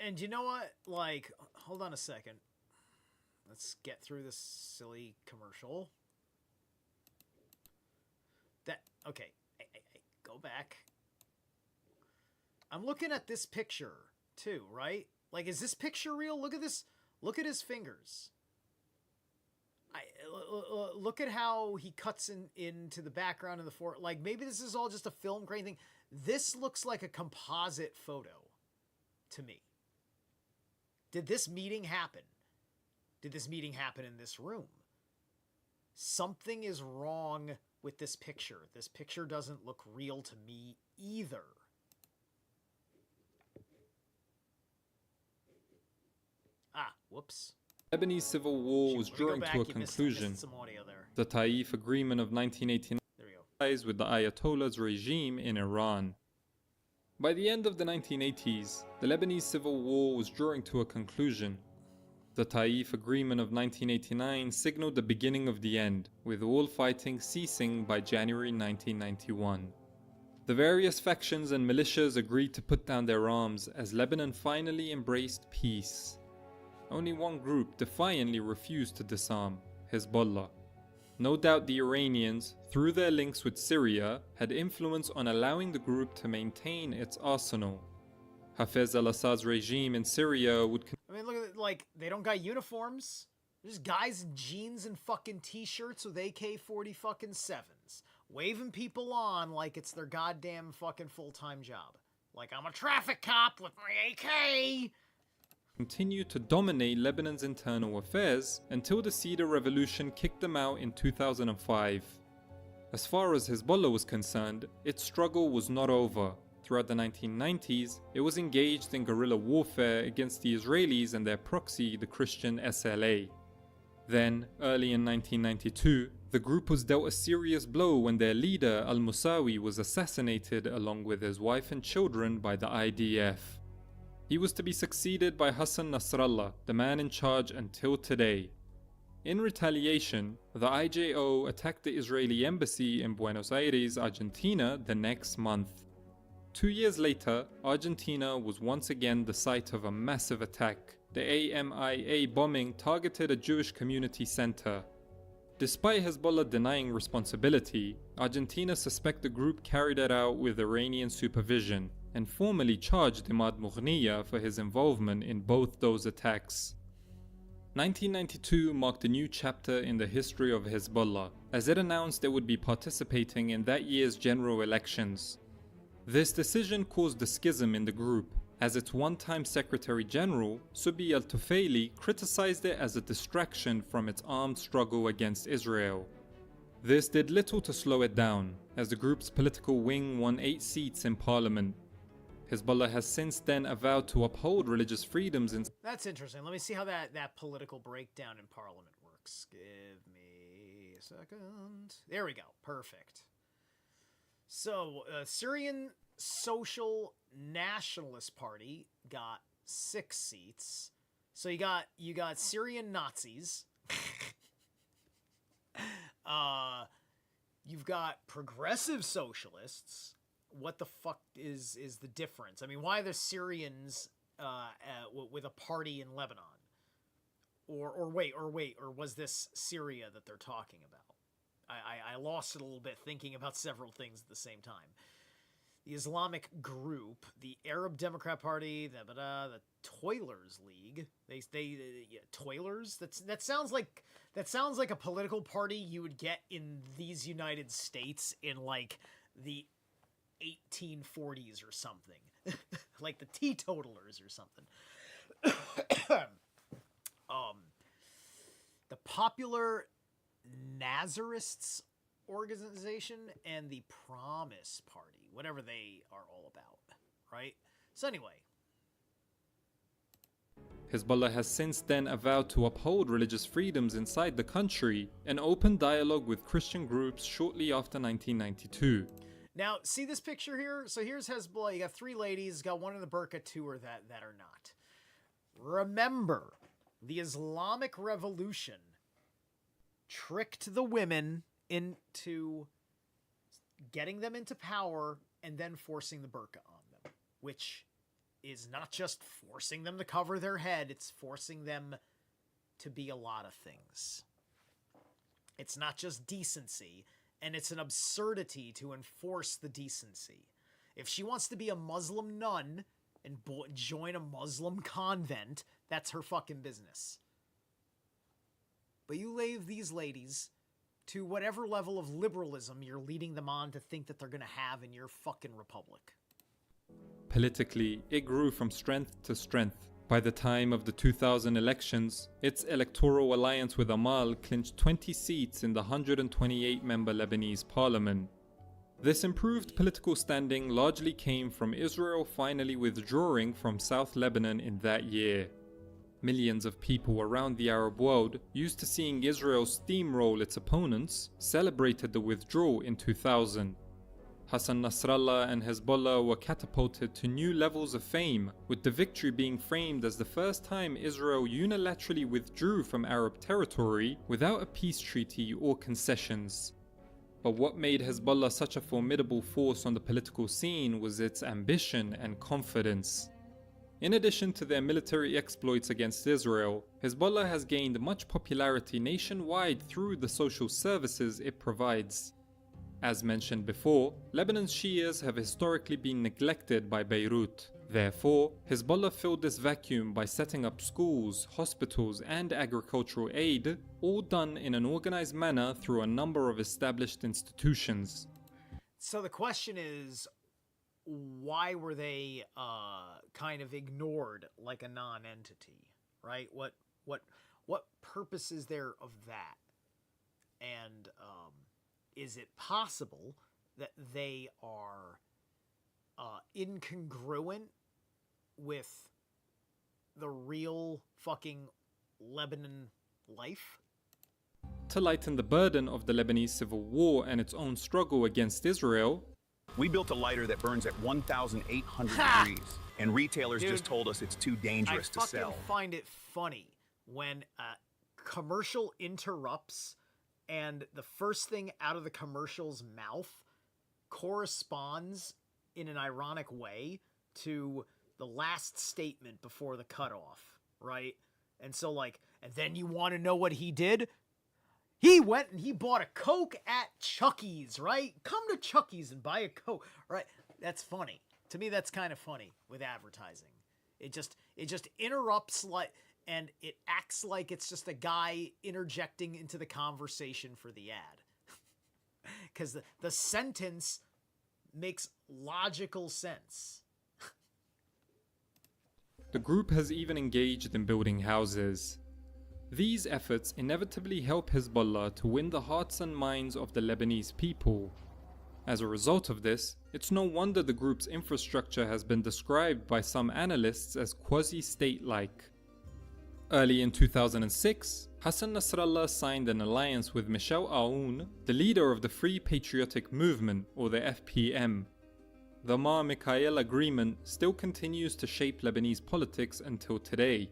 And you know what? Like, hold on a second. Let's get through this silly commercial. Okay. Hey, go back. I'm looking at this picture, too, right? Like, is this picture real? Look at this. Look at his fingers. Look at how he cuts into the background of the fort. Like, maybe this is all just a film grain thing. This looks like a composite photo to me. Did this meeting happen? Did this meeting happen in this room? Something is wrong with this picture. This picture doesn't look real to me either. Whoops. The Lebanese Civil War was drawing to a conclusion. The Taif Agreement of 1989 ties with the Ayatollah's regime in Iran. By the end of the 1980s, the Lebanese Civil War was drawing to a conclusion. The Taif Agreement of 1989 signaled the beginning of the end, with all fighting ceasing by January 1991. The various factions and militias agreed to put down their arms as Lebanon finally embraced peace. Only one group defiantly refused to disarm, Hezbollah. No doubt the Iranians, through their links with Syria, had influence on allowing the group to maintain its arsenal. Hafez al-Assad's regime in Syria would I mean, look at it, like, they don't got uniforms. There's guys in jeans and fucking t-shirts with AK-40 fucking 7s, waving people on like it's their goddamn fucking full-time job. Like, I'm a traffic cop with my AK! continue to dominate Lebanon's internal affairs until the Cedar Revolution kicked them out in 2005. As far as Hezbollah was concerned, its struggle was not over. Throughout the 1990s, it was engaged in guerrilla warfare against the Israelis and their proxy, the Christian SLA. Then, early in 1992, the group was dealt a serious blow when their leader, al-Musawi, was assassinated along with his wife and children by the IDF. He was to be succeeded by Hassan Nasrallah, the man in charge until today. In retaliation, the IJO attacked the Israeli embassy in Buenos Aires, Argentina, the next month. 2 years later, Argentina was once again the site of a massive attack. The AMIA bombing targeted a Jewish community center. Despite Hezbollah denying responsibility, Argentina suspect the group carried it out with Iranian supervision and formally charged Imad Mughniya for his involvement in both those attacks. 1992 marked a new chapter in the history of Hezbollah, as it announced it would be participating in that year's general elections. This decision caused a schism in the group, as its one-time Secretary General, Subi al-Tufayli, criticized it as a distraction from its armed struggle against Israel. This did little to slow it down, as the group's political wing won 8 seats in parliament. Hezbollah has since then avowed to uphold religious freedoms in... That's interesting. Let me see how that political breakdown in parliament works. Give me a second. There we go. Perfect. So, Syrian Social Nationalist Party got 6 seats. So you got Syrian Nazis. You've got progressive socialists. What the fuck is the difference? I mean, why are the Syrians with a party in Lebanon? Or was this Syria that they're talking about? I lost it a little bit thinking about several things at the same time. The Islamic group, the Arab Democrat Party, the Toilers League. Toilers. That sounds like a political party you would get in these United States in like the 1840s or something. Like the teetotalers or something. The Popular Nazarists organization and the Promise Party, whatever they are all about, right? So anyway, Hezbollah has since then avowed to uphold religious freedoms inside the country and opened dialogue with Christian groups shortly after 1992. Now, see this picture here? So here's Hezbollah. You got 3 ladies, got one in the burqa, 2 are that are not. Remember, the Islamic Revolution tricked the women into getting them into power and then forcing the burqa on them, which is not just forcing them to cover their head, it's forcing them to be a lot of things. It's not just decency, and it's an absurdity to enforce the decency. If she wants to be a Muslim nun and join a Muslim convent, that's her fucking business. But you leave these ladies to whatever level of liberalism you're leading them on to think that they're going to have in your fucking republic. Politically, it grew from strength to strength. By the time of the 2000 elections, its electoral alliance with Amal clinched 20 seats in the 128-member Lebanese parliament. This improved political standing largely came from Israel finally withdrawing from South Lebanon in that year. Millions of people around the Arab world, used to seeing Israel steamroll its opponents, celebrated the withdrawal in 2000. Hassan Nasrallah and Hezbollah were catapulted to new levels of fame, with the victory being framed as the first time Israel unilaterally withdrew from Arab territory without a peace treaty or concessions. But what made Hezbollah such a formidable force on the political scene was its ambition and confidence. In addition to their military exploits against Israel, Hezbollah has gained much popularity nationwide through the social services it provides. As mentioned before, Lebanon's Shias have historically been neglected by Beirut. Therefore, Hezbollah filled this vacuum by setting up schools, hospitals, and agricultural aid, all done in an organized manner through a number of established institutions. So the question is, why were they kind of ignored like a non-entity, right? What purpose is there of that? And is it possible that they are incongruent with the real fucking Lebanon life? To lighten the burden of the Lebanese civil war and its own struggle against Israel, we built a lighter that burns at 1,800 degrees, and retailers just told us it's too dangerous to sell. I fucking find it funny when a commercial interrupts and the first thing out of the commercial's mouth corresponds in an ironic way to the last statement before the cutoff, right? And so, like, and then you want to know what he did? He went and he bought a Coke at Chucky's, right? Come to Chucky's and buy a Coke, right? That's funny. To me, that's kind of funny with advertising. It just interrupts, like, and it acts like it's just a guy interjecting into the conversation for the ad. Because the sentence makes logical sense. the group has even engaged in building houses. These efforts inevitably help Hezbollah to win the hearts and minds of the Lebanese people. As a result of this, it's no wonder the group's infrastructure has been described by some analysts as quasi-state-like. Early in 2006, Hassan Nasrallah signed an alliance with Michel Aoun, the leader of the Free Patriotic Movement, or the FPM. The Mar-Mikhael Agreement still continues to shape Lebanese politics until today.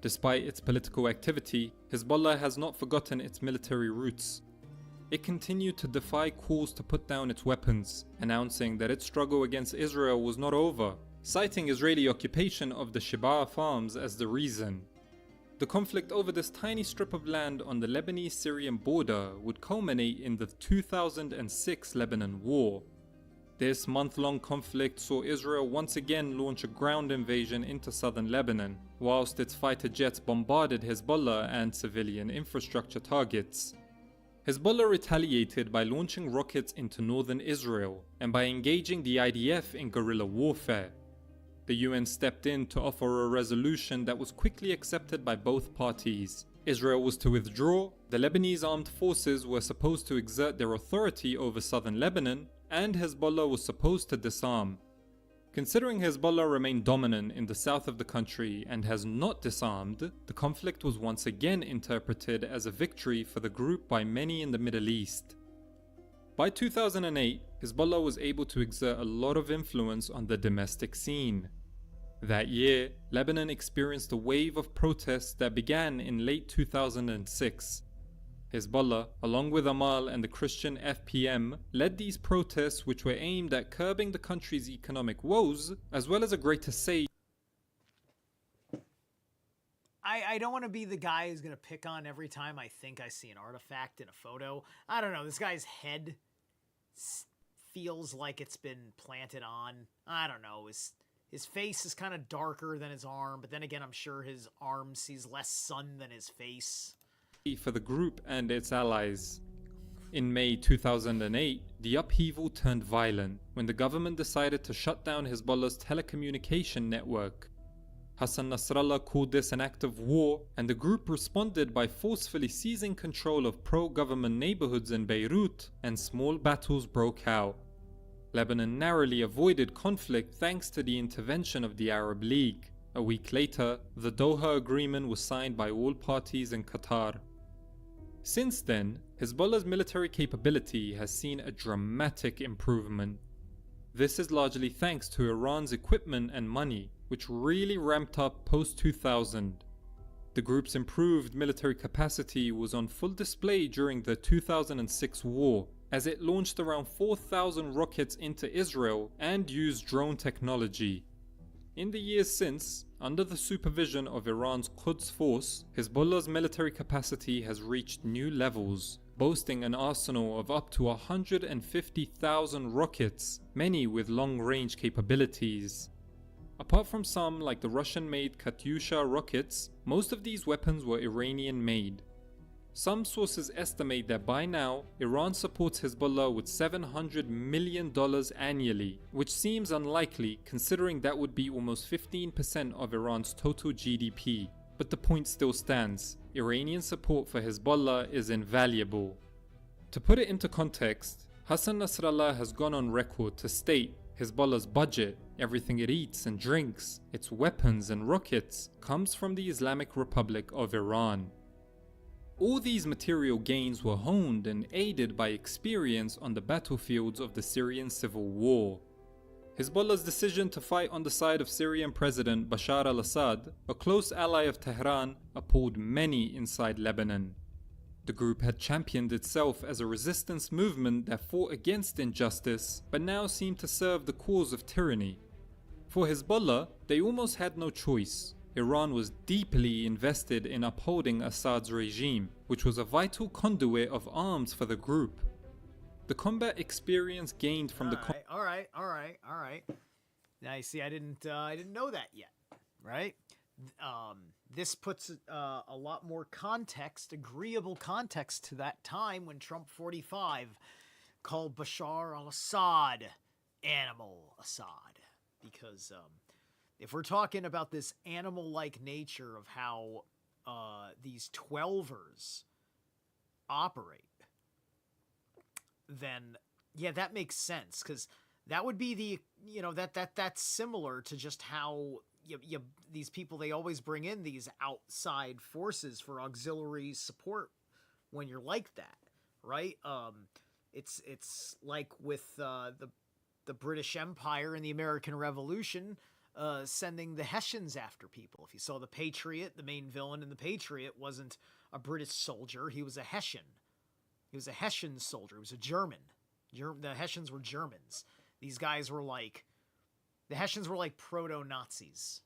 Despite its political activity, Hezbollah has not forgotten its military roots. It continued to defy calls to put down its weapons, announcing that its struggle against Israel was not over, citing Israeli occupation of the Shibaa farms as the reason. The conflict over this tiny strip of land on the Lebanese-Syrian border would culminate in the 2006 Lebanon War. This month-long conflict saw Israel once again launch a ground invasion into southern Lebanon, whilst its fighter jets bombarded Hezbollah and civilian infrastructure targets. Hezbollah retaliated by launching rockets into northern Israel and by engaging the IDF in guerrilla warfare. The UN stepped in to offer a resolution that was quickly accepted by both parties. Israel was to withdraw, the Lebanese armed forces were supposed to exert their authority over southern Lebanon, and Hezbollah was supposed to disarm. Considering Hezbollah remained dominant in the south of the country and has not disarmed, the conflict was once again interpreted as a victory for the group by many in the Middle East. By 2008, Hezbollah was able to exert a lot of influence on the domestic scene. That year, Lebanon experienced a wave of protests that began in late 2006. Hezbollah, along with Amal and the Christian FPM, led these protests which were aimed at curbing the country's economic woes, as well as a greater say. I don't want to be the guy who's going to pick on every time I think I see an artifact in a photo. I don't know, this guy's head feels like it's been planted on. I don't know, his face is kind of darker than his arm, but then again I'm sure his arm sees less sun than his face. For the group and its allies. In May 2008, the upheaval turned violent when the government decided to shut down Hezbollah's telecommunication network. Hassan Nasrallah called this an act of war, and the group responded by forcefully seizing control of pro-government neighborhoods in Beirut, and small battles broke out. Lebanon narrowly avoided conflict thanks to the intervention of the Arab League. A week later, the Doha Agreement was signed by all parties in Qatar. Since then, Hezbollah's military capability has seen a dramatic improvement. This is largely thanks to Iran's equipment and money, which really ramped up post-2000. The group's improved military capacity was on full display during the 2006 war, as it launched around 4,000 rockets into Israel and used drone technology. In the years since, under the supervision of Iran's Quds force, Hezbollah's military capacity has reached new levels, boasting an arsenal of up to 150,000 rockets, many with long-range capabilities. Apart from some like the Russian-made Katyusha rockets, most of these weapons were Iranian-made. Some sources estimate that by now, Iran supports Hezbollah with $700 million annually, which seems unlikely considering that would be almost 15% of Iran's total GDP. But the point still stands, Iranian support for Hezbollah is invaluable. To put it into context, Hassan Nasrallah has gone on record to state Hezbollah's budget, everything it eats and drinks, its weapons and rockets, comes from the Islamic Republic of Iran. All these material gains were honed and aided by experience on the battlefields of the Syrian civil war. Hezbollah's decision to fight on the side of Syrian President Bashar al-Assad, a close ally of Tehran, appalled many inside Lebanon. The group had championed itself as a resistance movement that fought against injustice, but now seemed to serve the cause of tyranny. For Hezbollah, they almost had no choice. Iran was deeply invested in upholding Assad's regime, which was a vital conduit of arms for the group. The combat experience gained from all right. Now you see, I didn't know that yet, right? This puts a lot more context, agreeable context to that time when Trump 45 called Bashar al-Assad Animal Assad, because if we're talking about this animal-like nature of how these 12ers operate, then yeah, that makes sense, because that would be the, that's similar to just how these people, they always bring in these outside forces for auxiliary support when you're like that, right? It's like with the British Empire and the American Revolution, sending the Hessians after people. If you saw the Patriot, the main villain in the Patriot wasn't a British soldier, he was a Hessian. He was a Hessian soldier, he was a German. The Hessians were Germans. These guys were like, the Hessians were like proto-Nazis,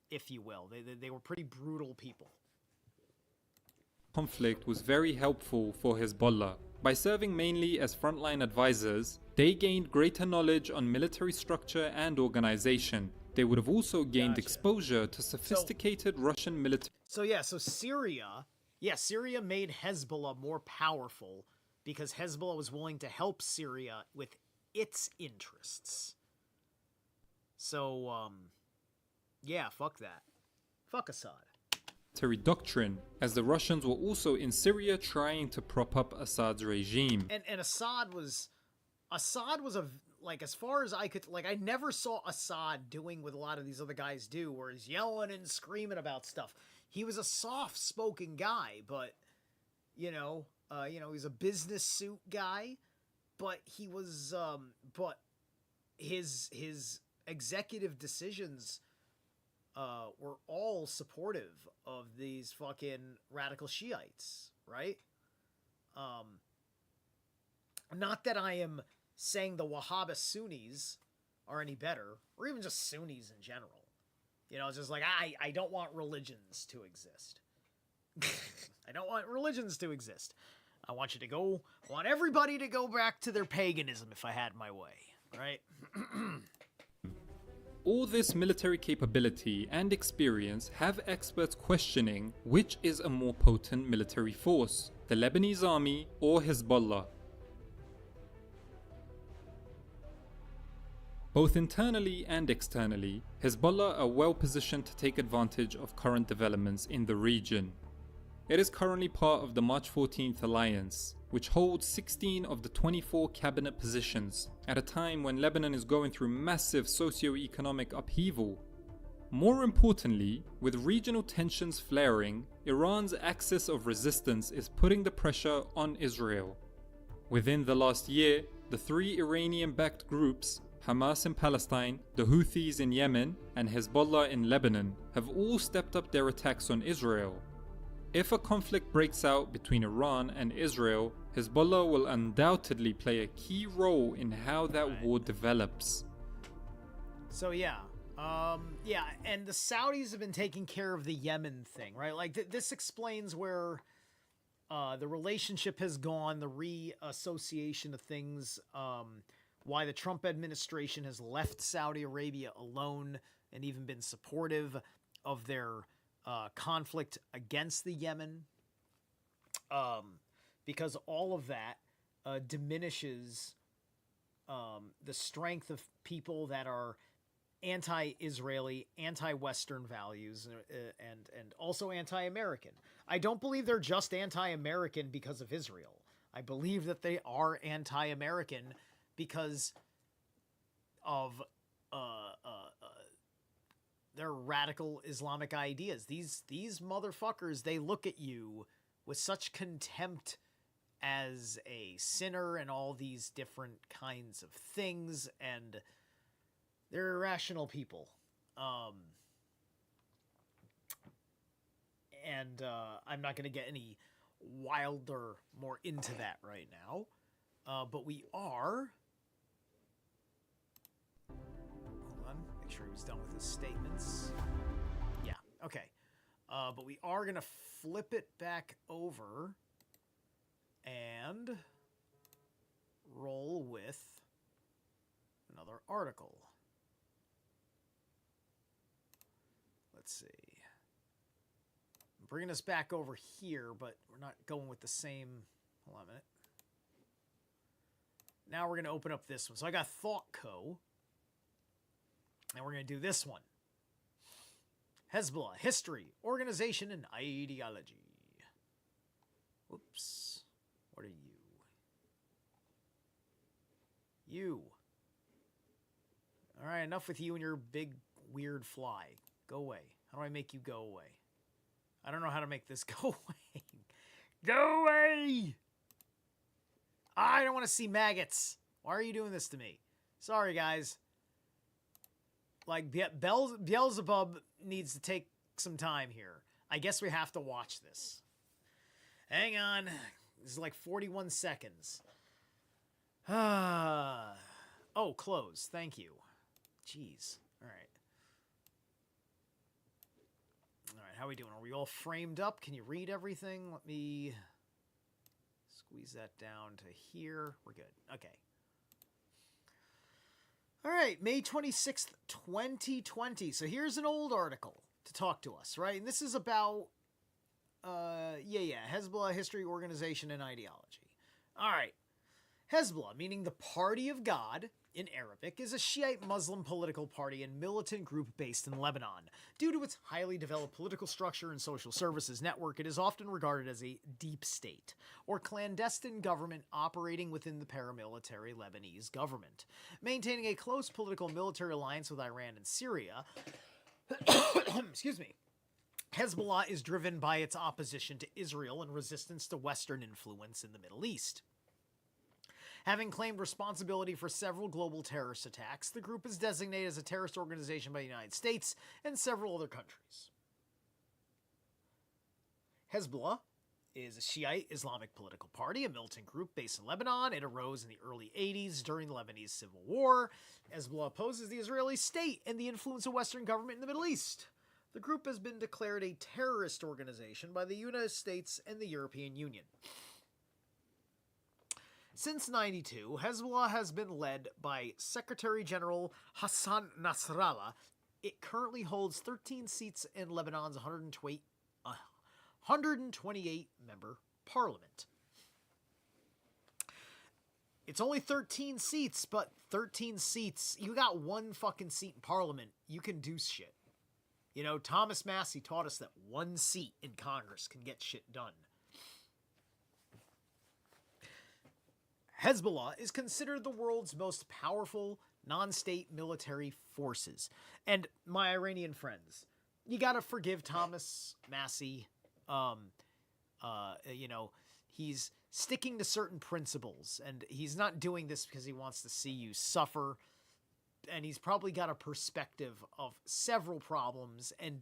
if you will. They were pretty brutal people. Conflict was very helpful for Hezbollah. By serving mainly as frontline advisors, they gained greater knowledge on military structure and organization. They would have also gained exposure to sophisticated Russian military. So Syria made Hezbollah more powerful because Hezbollah was willing to help Syria with its interests. So, fuck that. Fuck Assad. Doctrine, as the Russians were also in Syria trying to prop up Assad's regime. And Assad was a, like, as far as I could, like, I never saw Assad doing what a lot of these other guys do, where he's yelling and screaming about stuff. He was a soft-spoken guy, but, he's a business suit guy, but he was, but his executive decisions were all supportive of these fucking radical Shiites, right? Not that I am saying the Wahhabi Sunnis are any better, or even just Sunnis in general. It's just like, I don't want religions to exist. I don't want religions to exist. I want everybody to go back to their paganism if I had my way, right? All this military capability and experience have experts questioning which is a more potent military force, the Lebanese army or Hezbollah. Both internally and externally, Hezbollah are well positioned to take advantage of current developments in the region. It is currently part of the March 14th alliance, which holds 16 of the 24 cabinet positions, at a time when Lebanon is going through massive socio-economic upheaval. More importantly, with regional tensions flaring, Iran's axis of resistance is putting the pressure on Israel. Within the last year, the three Iranian-backed groups, Hamas in Palestine, the Houthis in Yemen, and Hezbollah in Lebanon, have all stepped up their attacks on Israel. If a conflict breaks out between Iran and Israel, Hezbollah will undoubtedly play a key role in how that war develops. So Yeah, and the Saudis have been taking care of the Yemen thing, right? Like, this explains where the relationship has gone, the reassociation of things, why the Trump administration has left Saudi Arabia alone and even been supportive of their conflict against the Yemen. Because all of that diminishes the strength of people that are anti-Israeli, anti-Western values, and also anti-American. I don't believe they're just anti-American because of Israel. I believe that they are anti-American because of their radical Islamic ideas. These motherfuckers, they look at you with such contempt as a sinner and all these different kinds of things, and they're irrational people. And I'm not going to get any wilder, more into that right now. But we are... Hold on. Make sure he was done with his statements. Yeah, okay. But we are going to flip it back over and roll with another article. Let's see. I'm bringing us back over here, but we're not going with the same... Hold on a minute. Now we're going to open up this one. So I got ThoughtCo. And we're going to do this one. Hezbollah, history, organization, and ideology. Whoops. What are you? You. All right, enough with you and your big, weird fly. Go away. How do I make you go away? I don't know how to make this go away. Go away! I don't want to see maggots. Why are you doing this to me? Sorry, guys. Like, Beelzebub needs to take some time here. I guess we have to watch this. Hang on. This is like 41 seconds. Oh, close. Thank you. Jeez. All right. All right, how are we doing? Are we all framed up? Can you read everything? Let me squeeze that down to here. We're good. Okay. All right, May 26th, 2020. So here's an old article to talk to us, right? And this is about, Hezbollah, history, organization, and ideology. All right. Hezbollah, meaning the Party of God in Arabic, is a Shiite Muslim political party and militant group based in Lebanon. Due to its highly developed political structure and social services network, it is often regarded as a deep state, or clandestine government operating within the paramilitary Lebanese government. Maintaining a close political military alliance with Iran and Syria, excuse me, Hezbollah is driven by its opposition to Israel and resistance to Western influence in the Middle East. Having claimed responsibility for several global terrorist attacks, the group is designated as a terrorist organization by the United States and several other countries. Hezbollah is a Shiite Islamic political party, a militant group based in Lebanon. It arose in the early 80s during the Lebanese Civil War. Hezbollah opposes the Israeli state and the influence of Western government in the Middle East. The group has been declared a terrorist organization by the United States and the European Union. Since 1992, Hezbollah has been led by Secretary General Hassan Nasrallah. It currently holds 13 seats in Lebanon's 128-member parliament. It's only 13 seats, but 13 seats, you got one fucking seat in parliament, you can do shit. You know, Thomas Massey taught us that one seat in Congress can get shit done. Hezbollah is considered the world's most powerful non-state military forces. And my Iranian friends, you gotta forgive Thomas Massey. He's sticking to certain principles, and he's not doing this because he wants to see you suffer. And he's probably got a perspective of several problems and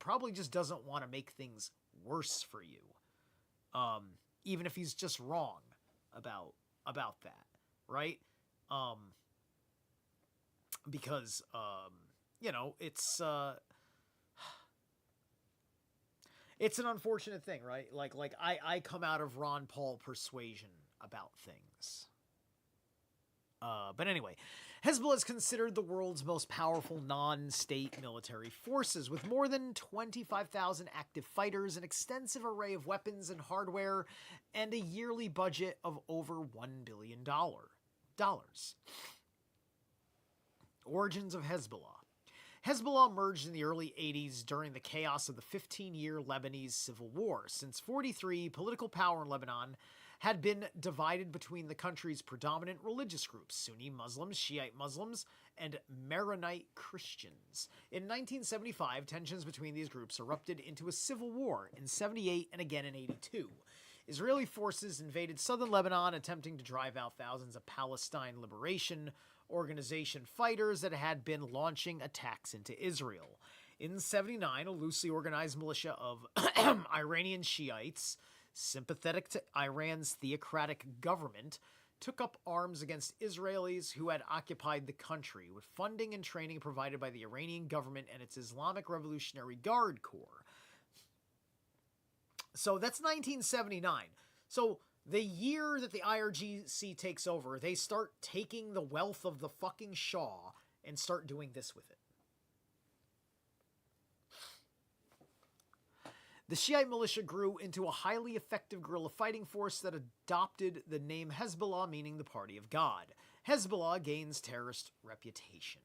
probably just doesn't want to make things worse for you. Even if he's just wrong about that, right? Because you know, it's an unfortunate thing, right? Like I come out of Ron Paul persuasion about things. But anyway, Hezbollah is considered the world's most powerful non-state military forces, with more than 25,000 active fighters, an extensive array of weapons and hardware, and a yearly budget of over $1 billion. Origins of Hezbollah. Hezbollah emerged in the early 80s during the chaos of the 15-year Lebanese civil war. Since 1943, political power in Lebanon had been divided between the country's predominant religious groups, Sunni Muslims, Shiite Muslims, and Maronite Christians. In 1975, tensions between these groups erupted into a civil war in 1978 and again in 1982. Israeli forces invaded southern Lebanon, attempting to drive out thousands of Palestine Liberation Organization fighters that had been launching attacks into Israel. In 1979, a loosely organized militia of Iranian Shiites, sympathetic to Iran's theocratic government, took up arms against Israelis who had occupied the country, with funding and training provided by the Iranian government and its Islamic Revolutionary Guard Corps. So that's 1979. So the year that the IRGC takes over, they start taking the wealth of the fucking Shah and start doing this with it. The Shiite militia grew into a highly effective guerrilla fighting force that adopted the name Hezbollah, meaning the party of God. Hezbollah gains terrorist reputation.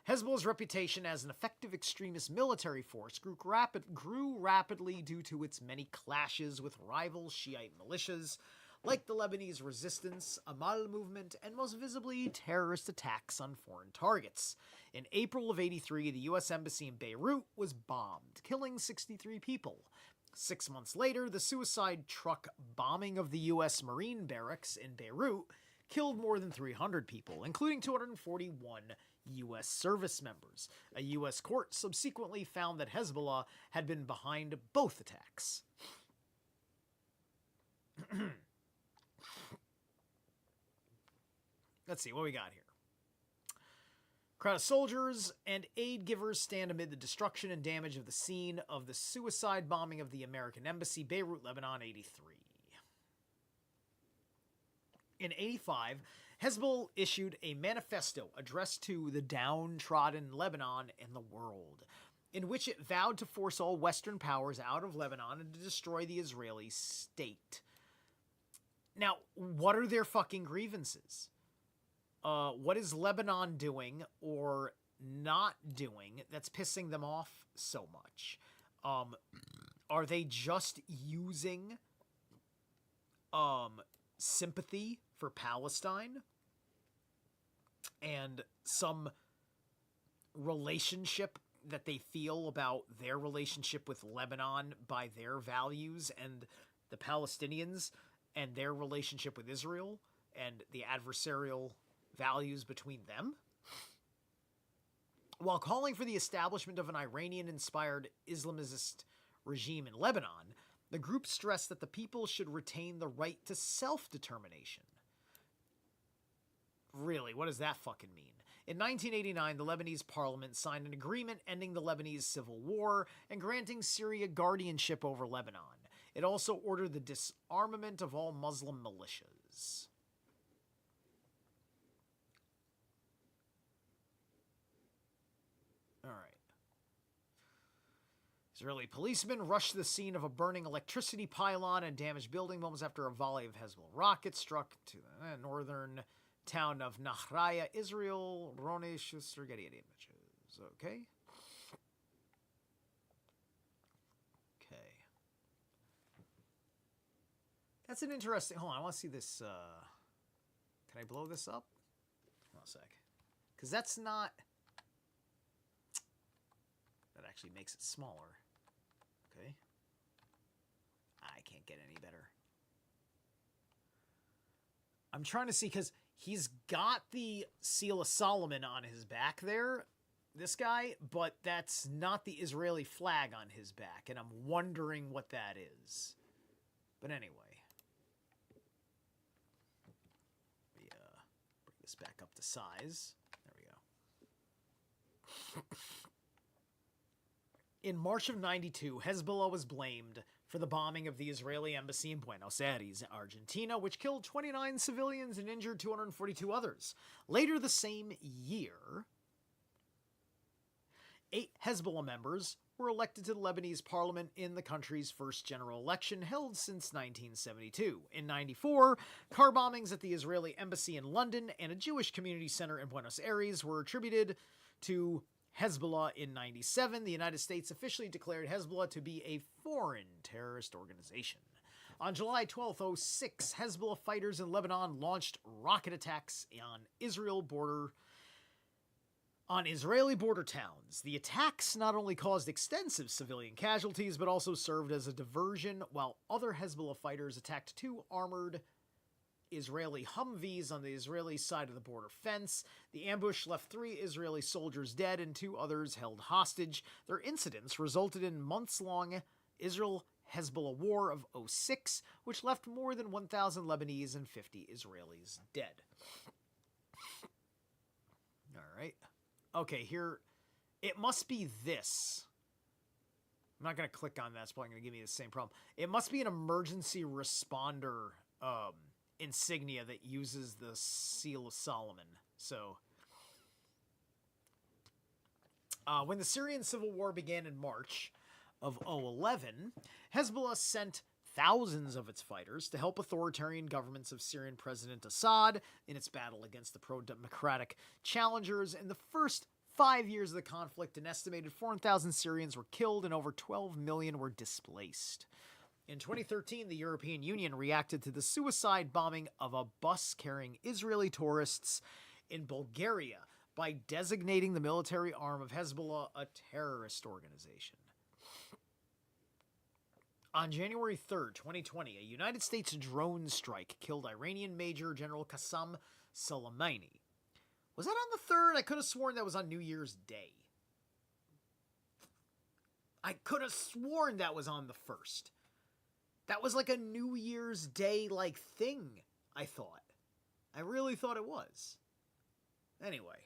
Hezbollah's reputation as an effective extremist military force grew rapidly due to its many clashes with rival Shiite militias, like the Lebanese Resistance, Amal movement, and most visibly, terrorist attacks on foreign targets. In April of 1983, the U.S. Embassy in Beirut was bombed, killing 63 people. 6 months later, the suicide truck bombing of the U.S. Marine barracks in Beirut killed more than 300 people, including 241 U.S. service members. A U.S. court subsequently found that Hezbollah had been behind both attacks. Let's see what we got here. Crowd of soldiers and aid givers stand amid the destruction and damage of the scene of the suicide bombing of the American Embassy, Beirut, Lebanon, 1983. In 1985, Hezbollah issued a manifesto addressed to the downtrodden Lebanon and the world, in which it vowed to force all Western powers out of Lebanon and to destroy the Israeli state. Now, what are their fucking grievances? What is Lebanon doing or not doing that's pissing them off so much? Are they just using sympathy for Palestine and some relationship that they feel about their relationship with Lebanon by their values, and the Palestinians and their relationship with Israel and the adversarial values between them? While calling for the establishment of an Iranian-inspired Islamist regime in Lebanon, the group stressed that the people should retain the right to self-determination. Really, what does that fucking mean? In 1989, the Lebanese parliament signed an agreement ending the Lebanese civil war and granting Syria guardianship over Lebanon. It also ordered the disarmament of all Muslim militias. All right. Israeli policemen rushed the scene of a burning electricity pylon and damaged building moments after a volley of Hezbollah rockets struck to the northern town of Nahraya, Israel. Rone Schuster getting images. Okay. Okay. That's an interesting... Hold on, I want to see this... Can I blow this up? Hold on a sec. Because that's not... That actually makes it smaller. Okay. I can't get any better. I'm trying to see, because he's got the Seal of Solomon on his back there, this guy, but that's not the Israeli flag on his back, and I'm wondering what that is. But anyway. Let me bring this back up to size. There we go. In March of 92, Hezbollah was blamed for the bombing of the Israeli embassy in Buenos Aires, Argentina, which killed 29 civilians and injured 242 others. Later the same year, 8 Hezbollah members were elected to the Lebanese parliament in the country's first general election held since 1972. In 94, car bombings at the Israeli embassy in London and a Jewish community center in Buenos Aires were attributed to Hezbollah. In 97, the United States officially declared Hezbollah to be a foreign terrorist organization. On July 12, 2006, Hezbollah fighters in Lebanon launched rocket attacks on Israeli border towns. The attacks not only caused extensive civilian casualties, but also served as a diversion, while other Hezbollah fighters attacked 2 armored Israeli Humvees on the Israeli side of the border fence. The ambush left 3 Israeli soldiers dead and 2 others held hostage. Their incidents resulted in months-long Israel-Hezbollah War of 2006, which left more than 1,000 Lebanese and 50 Israelis dead. All right. Okay, here, it must be this. I'm not going to click on that. It's probably going to give me the same problem. It must be an emergency responder insignia that uses the Seal of Solomon. So, when the Syrian civil war began in March of 2011, Hezbollah sent thousands of its fighters to help authoritarian governments of Syrian President Assad in its battle against the pro-democratic challengers. In the first 5 years of the conflict, an estimated 4,000 Syrians were killed and over 12 million were displaced. In 2013, the European Union reacted to the suicide bombing of a bus carrying Israeli tourists in Bulgaria by designating the military arm of Hezbollah a terrorist organization. On January 3rd, 2020, a United States drone strike killed Iranian Major General Qassem Soleimani. Was that on the 3rd? I could have sworn that was on New Year's Day. I could have sworn that was on the 1st. That was like a New Year's Day-like thing, I thought. I really thought it was. Anyway.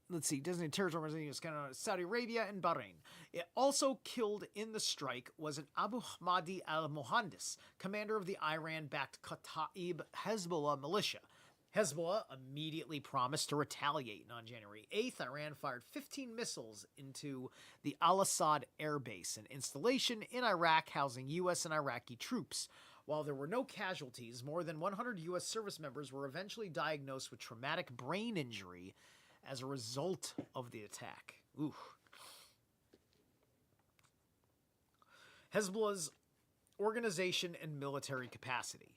Let's see. Designated terrorist organization is kind of Saudi Arabia and Bahrain. It also killed in the strike was an Abu Hamadi al-Mohandis, commander of the Iran-backed Kataib Hezbollah militia. Hezbollah immediately promised to retaliate, and on January 8th, Iran fired 15 missiles into the Al-Assad air base, an installation in Iraq housing U.S. and Iraqi troops. While there were no casualties, more than 100 U.S. service members were eventually diagnosed with traumatic brain injury as a result of the attack. Ooh. Hezbollah's organization and military capacity.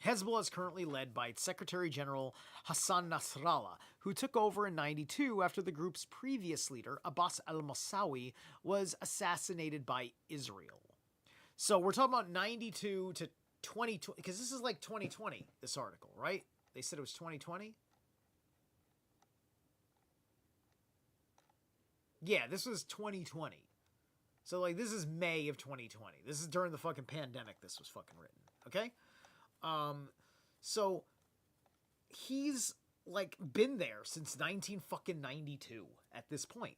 Hezbollah is currently led by its Secretary General Hassan Nasrallah, who took over in 92 after the group's previous leader, Abbas al-Mosawi, was assassinated by Israel. So we're talking about 92 to 2020, because this is like 2020, this article, right? They said it was 2020? Yeah, this was 2020. So, like, this is May of 2020. This is during the fucking pandemic this was fucking written, okay? So he's like been there since 1992 at this point.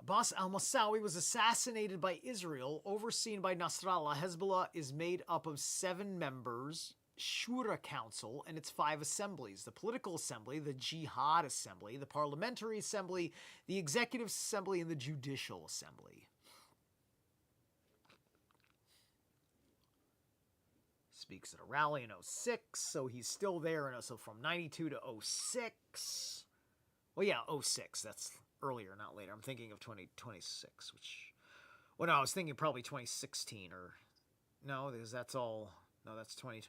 Abbas al-Mosawi was assassinated by Israel, overseen by Nasrallah. Hezbollah is made up of 7 members, Shura Council, and its 5 assemblies: the Political Assembly, the Jihad Assembly, the Parliamentary Assembly, the Executive Assembly, and the Judicial Assembly. Speaks at a rally in 06, so he's still there, and so from 92 to 06. Well, yeah, 06, that's earlier, not later. I'm thinking of 2026, which, well, no, I was thinking probably 2016, or, no, because that's all, no, that's 20,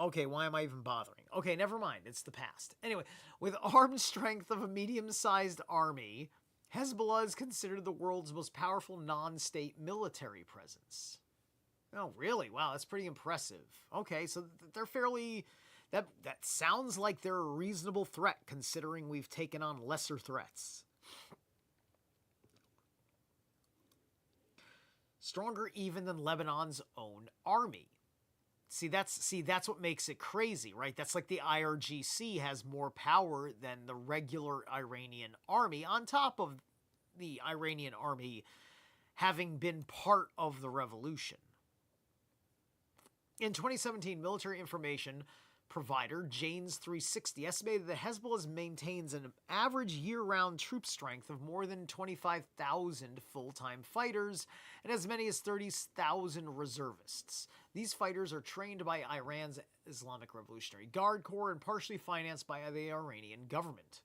okay, why am I even bothering? Okay, never mind, it's the past. Anyway, with armed strength of a medium-sized army, Hezbollah is considered the world's most powerful non-state military presence. Oh, really? Wow, that's pretty impressive. Okay, so they're fairly... That sounds like they're a reasonable threat, considering we've taken on lesser threats. stronger even than Lebanon's own army. See, that's what makes it crazy, right? That's like the IRGC has more power than the regular Iranian army, on top of the Iranian army having been part of the revolution. In 2017, military information provider Jane's 360 estimated that Hezbollah maintains an average year-round troop strength of more than 25,000 full-time fighters and as many as 30,000 reservists. These fighters are trained by Iran's Islamic Revolutionary Guard Corps and partially financed by the Iranian government.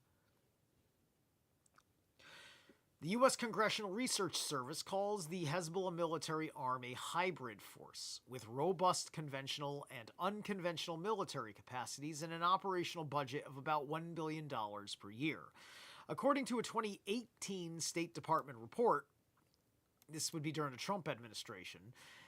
The U.S. Congressional Research Service calls the Hezbollah military arm a hybrid force, with robust conventional and unconventional military capacities and an operational budget of about $1 billion per year. According to a 2018 State Department report, this would be during the Trump administration,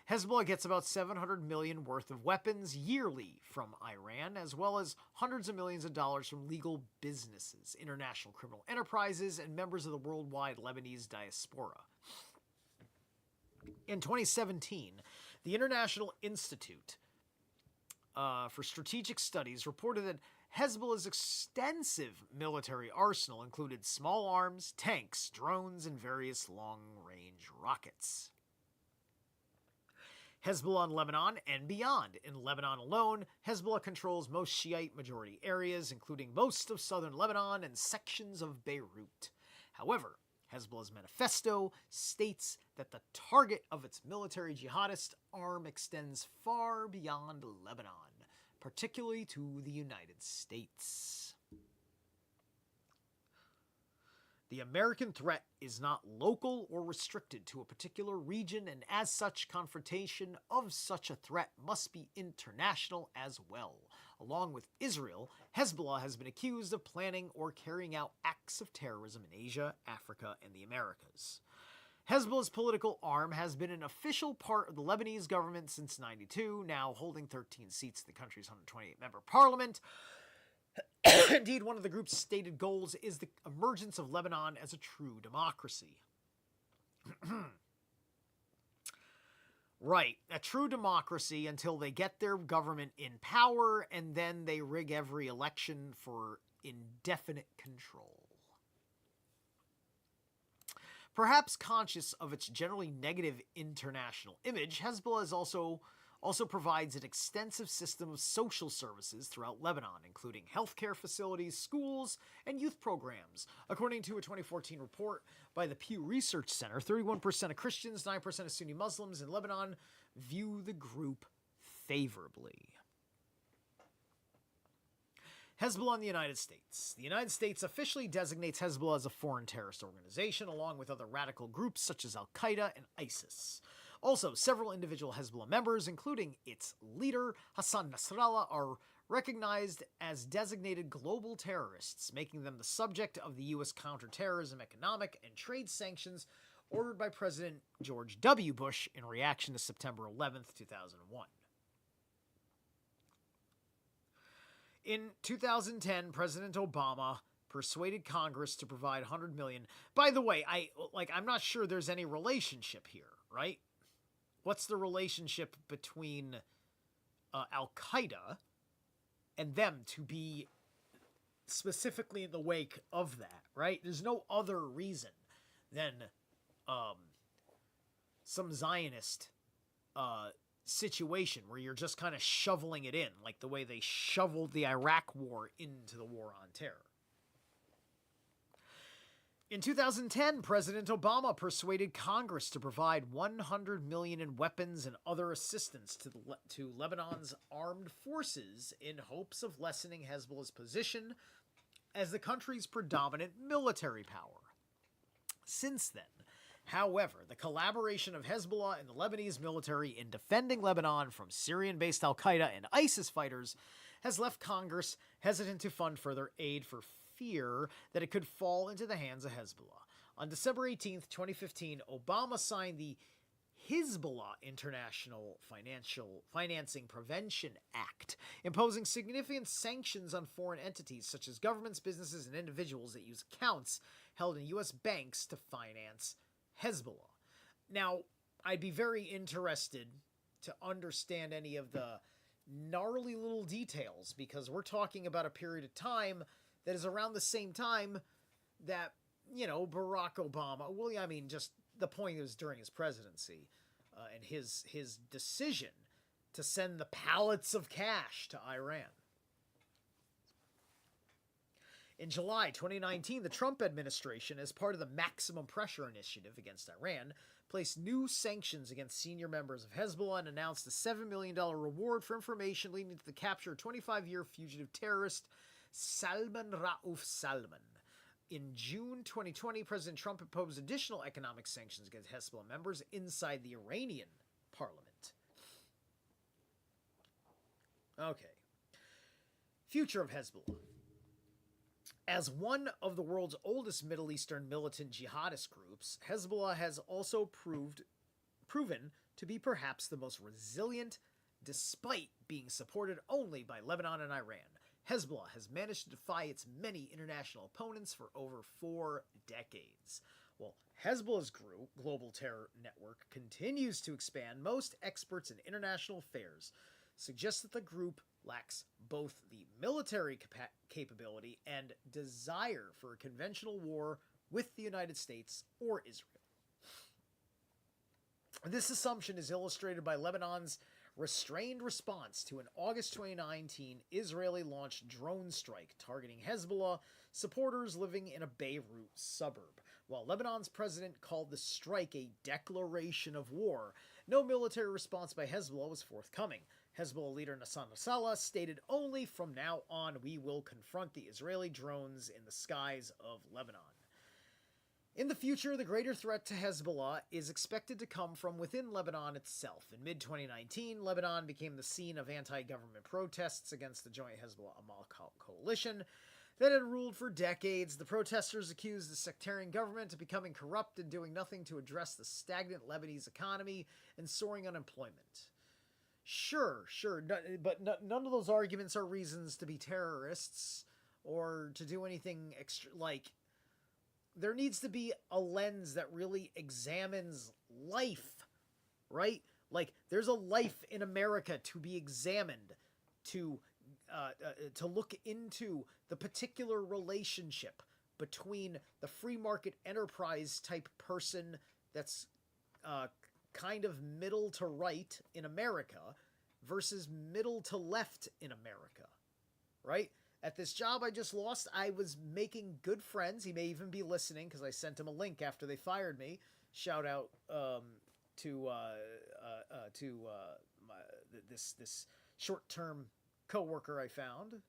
Hezbollah gets about $700 million worth of weapons yearly from Iran, as well as hundreds of millions of dollars from legal businesses, international criminal enterprises, and members of the worldwide Lebanese diaspora. In 2017, the International Institute for Strategic Studies reported that Hezbollah's extensive military arsenal included small arms, tanks, drones, and various long-range rockets. Hezbollah in Lebanon and beyond. In Lebanon alone, Hezbollah controls most Shiite majority areas, including most of southern Lebanon and sections of Beirut. However, Hezbollah's manifesto states that the target of its military jihadist arm extends far beyond Lebanon, particularly to the United States. The American threat is not local or restricted to a particular region, and as such, confrontation of such a threat must be international as well. Along with Israel, Hezbollah has been accused of planning or carrying out acts of terrorism in Asia, Africa, and the Americas. Hezbollah's political arm has been an official part of the Lebanese government since 1992, now holding 13 seats in the country's 128-member parliament. Indeed, one of the group's stated goals is the emergence of Lebanon as a true democracy. Right, a true democracy until they get their government in power, and then they rig every election for indefinite control. Perhaps conscious of its generally negative international image, Hezbollah also provides an extensive system of social services throughout Lebanon, including healthcare facilities, schools, and youth programs. According to a 2014 report by the Pew Research Center, 31% of Christians, 9% of Sunni Muslims in Lebanon view the group favorably. Hezbollah in the United States. The United States officially designates Hezbollah as a foreign terrorist organization, along with other radical groups such as Al-Qaeda and ISIS. Also, several individual Hezbollah members, including its leader, Hassan Nasrallah, are recognized as designated global terrorists, making them the subject of the U.S. counterterrorism economic and trade sanctions ordered by President George W. Bush in reaction to September 11th, 2001. In 2010, President Obama persuaded Congress to provide $100 million. By the way, I'm not sure there's any relationship here, right? What's the relationship between Al-Qaeda and them to be specifically in the wake of that, right? There's no other reason than some Zionist situation where you're just kind of shoveling it in, like the way they shoveled the Iraq war into the war on terror. In 2010, President Obama persuaded Congress to provide $100 million in weapons and other assistance to Lebanon's armed forces in hopes of lessening Hezbollah's position as the country's predominant military power. Since then, however, the collaboration of Hezbollah and the Lebanese military in defending Lebanon from Syrian-based Al-Qaeda and ISIS fighters has left Congress hesitant to fund further aid for fear that it could fall into the hands of Hezbollah. On December 18th, 2015, Obama signed the Hezbollah International Financing Prevention Act, imposing significant sanctions on foreign entities such as governments, businesses, and individuals that use accounts held in U.S. banks to finance Hezbollah. Now, I'd be very interested to understand any of the gnarly little details, because we're talking about a period of time that is around the same time that, Barack Obama, well, I mean, just the point was during his presidency, and his decision to send the pallets of cash to Iran. In July 2019, the Trump administration, as part of the maximum pressure initiative against Iran, placed new sanctions against senior members of Hezbollah and announced a $7 million reward for information leading to the capture of 25-year fugitive terrorist Salman Rauf Salman. In June 2020, President Trump imposed additional economic sanctions against Hezbollah members inside the Iranian parliament. Okay. Future of Hezbollah. As one of the world's oldest Middle Eastern militant jihadist groups, Hezbollah has also proven to be perhaps the most resilient, despite being supported only by Lebanon and Iran. Hezbollah has managed to defy its many international opponents for over 4 decades. While Hezbollah's global terror network continues to expand, most experts in international affairs suggest that the group lacks both the military capability and desire for a conventional war with the United States or Israel. This assumption is illustrated by Lebanon's restrained response to an August 2019 Israeli-launched drone strike targeting Hezbollah supporters living in a Beirut suburb. While Lebanon's president called the strike a declaration of war, no military response by Hezbollah was forthcoming. Hezbollah leader Hassan Nasrallah stated only, "From now on, we will confront the Israeli drones in the skies of Lebanon." In the future, the greater threat to Hezbollah is expected to come from within Lebanon itself. In mid-2019, Lebanon became the scene of anti-government protests against the joint Hezbollah-Amal coalition that had ruled for decades. The protesters accused the sectarian government of becoming corrupt and doing nothing to address the stagnant Lebanese economy and soaring unemployment. Sure, but none of those arguments are reasons to be terrorists or to do anything extra. Like, there needs to be a lens that really examines life, right? Like, there's a life in America to be examined, to look into the particular relationship between the free market enterprise type person that's kind of middle to right in America versus middle to left in America, right? At this job I just lost, I was making good friends. He may even be listening because I sent him a link after they fired me. Shout out to this short-term coworker I found.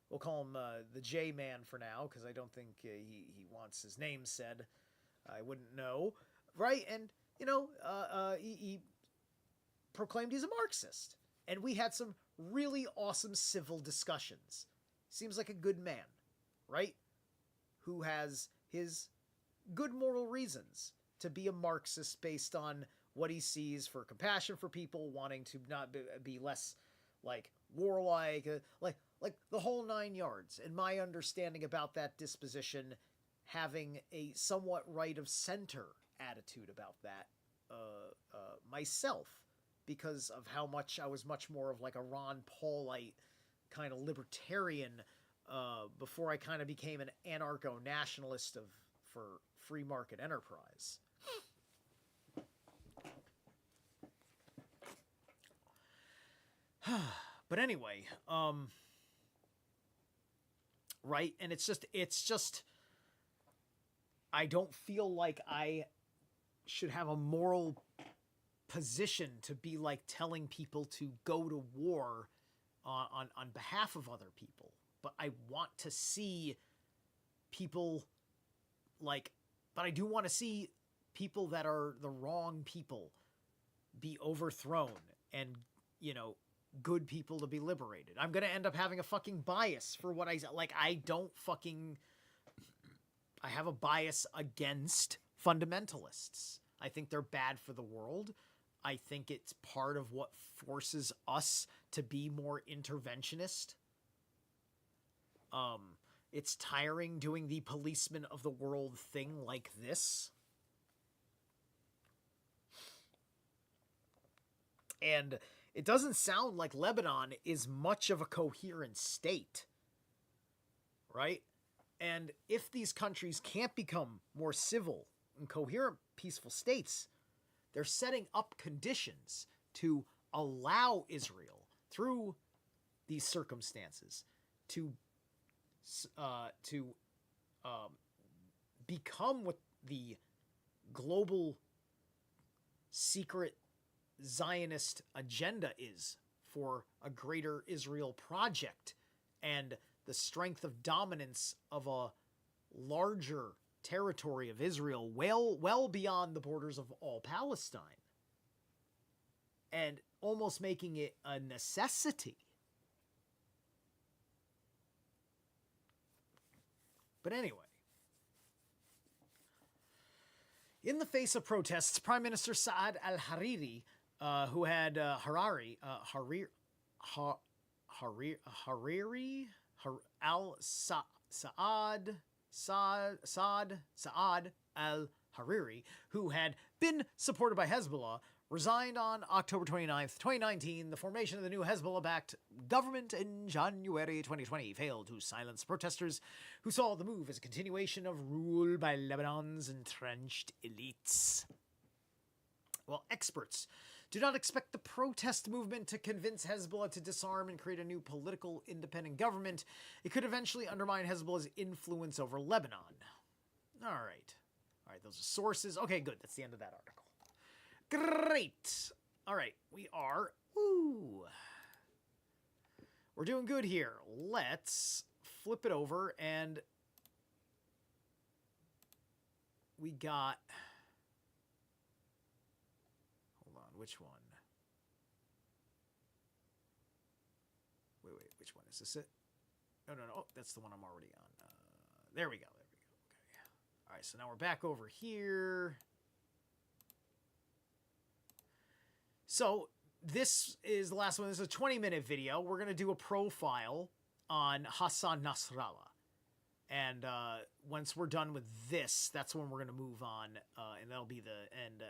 We'll call him the J Man for now, because I don't think he wants his name said. I wouldn't know, right? And he proclaimed he's a Marxist, and we had some really awesome civil discussions. Seems like a good man, right? Who has his good moral reasons to be a Marxist based on what he sees for compassion for people, wanting to not be less like warlike, like the whole 9 yards. And my understanding about that disposition, having a somewhat right of center attitude about that myself, because of how much I was much more of like a Ron Paulite kind of libertarian before I kind of became an anarcho-nationalist for free market enterprise. But anyway, right? And it's just I don't feel like I should have a moral position to be like telling people to go to war on behalf of other people. But I want to see people but I do want to see people that are the wrong people be overthrown and, good people to be liberated. I'm going to end up having a fucking bias for what I have a bias against fundamentalists. I think they're bad for the world. I think it's part of what forces us to be more interventionist. It's tiring doing the policeman of the world thing like this. And it doesn't sound like Lebanon is much of a coherent state, right? And if these countries can't become more civil and coherent, peaceful states, they're setting up conditions to allow Israel, through these circumstances, to become what the global secret Zionist agenda is for a greater Israel project and the strength of dominance of a larger territory of Israel well beyond the borders of all Palestine, and almost making it a necessity. But anyway, in the face of protests, Prime Minister Saad al-Hariri, who had Hariri Saad al-Hariri, who had been supported by Hezbollah, resigned on October 29th, 2019. The formation of the new Hezbollah-backed government in January 2020 failed to silence protesters who saw the move as a continuation of rule by Lebanon's entrenched elites. Well, experts do not expect the protest movement to convince Hezbollah to disarm and create a new political independent government. It could eventually undermine Hezbollah's influence over Lebanon. All right, those are sources. Okay, good. That's the end of that article. Great. All right, we're doing good here. Let's flip it over, and we got, hold on, which one? Wait, which one? Is this it? No. Oh, that's the one I'm already on. There we go. Okay. All right, so now we're back over here. So this is the last one. This is a 20-minute video. We're going to do a profile on Hassan Nasrallah. And once we're done with this, that's when we're going to move on. And that'll be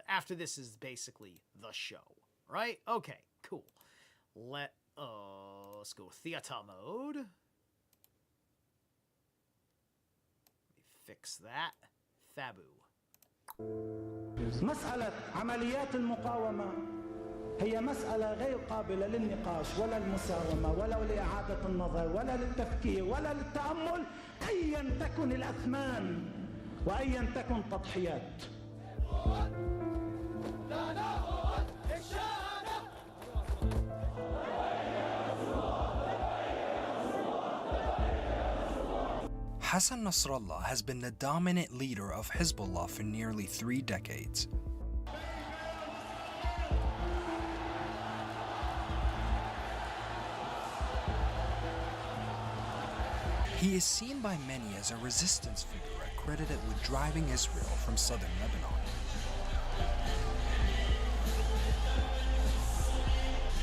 after this is basically the show. Right? Okay, cool. Let's go theater mode. Let me fix that. Fabu. مسألة عمليات المقاومة هي مسألة غير قابلة للنقاش ولا المساومة ولا لإعادة النظر ولا للتفكير ولا للتأمل أيا تكن الأثمان وأيا تكن تضحيات. Hassan Nasrallah has been the dominant leader of Hezbollah for nearly 3 decades. He is seen by many as a resistance figure credited with driving Israel from southern Lebanon.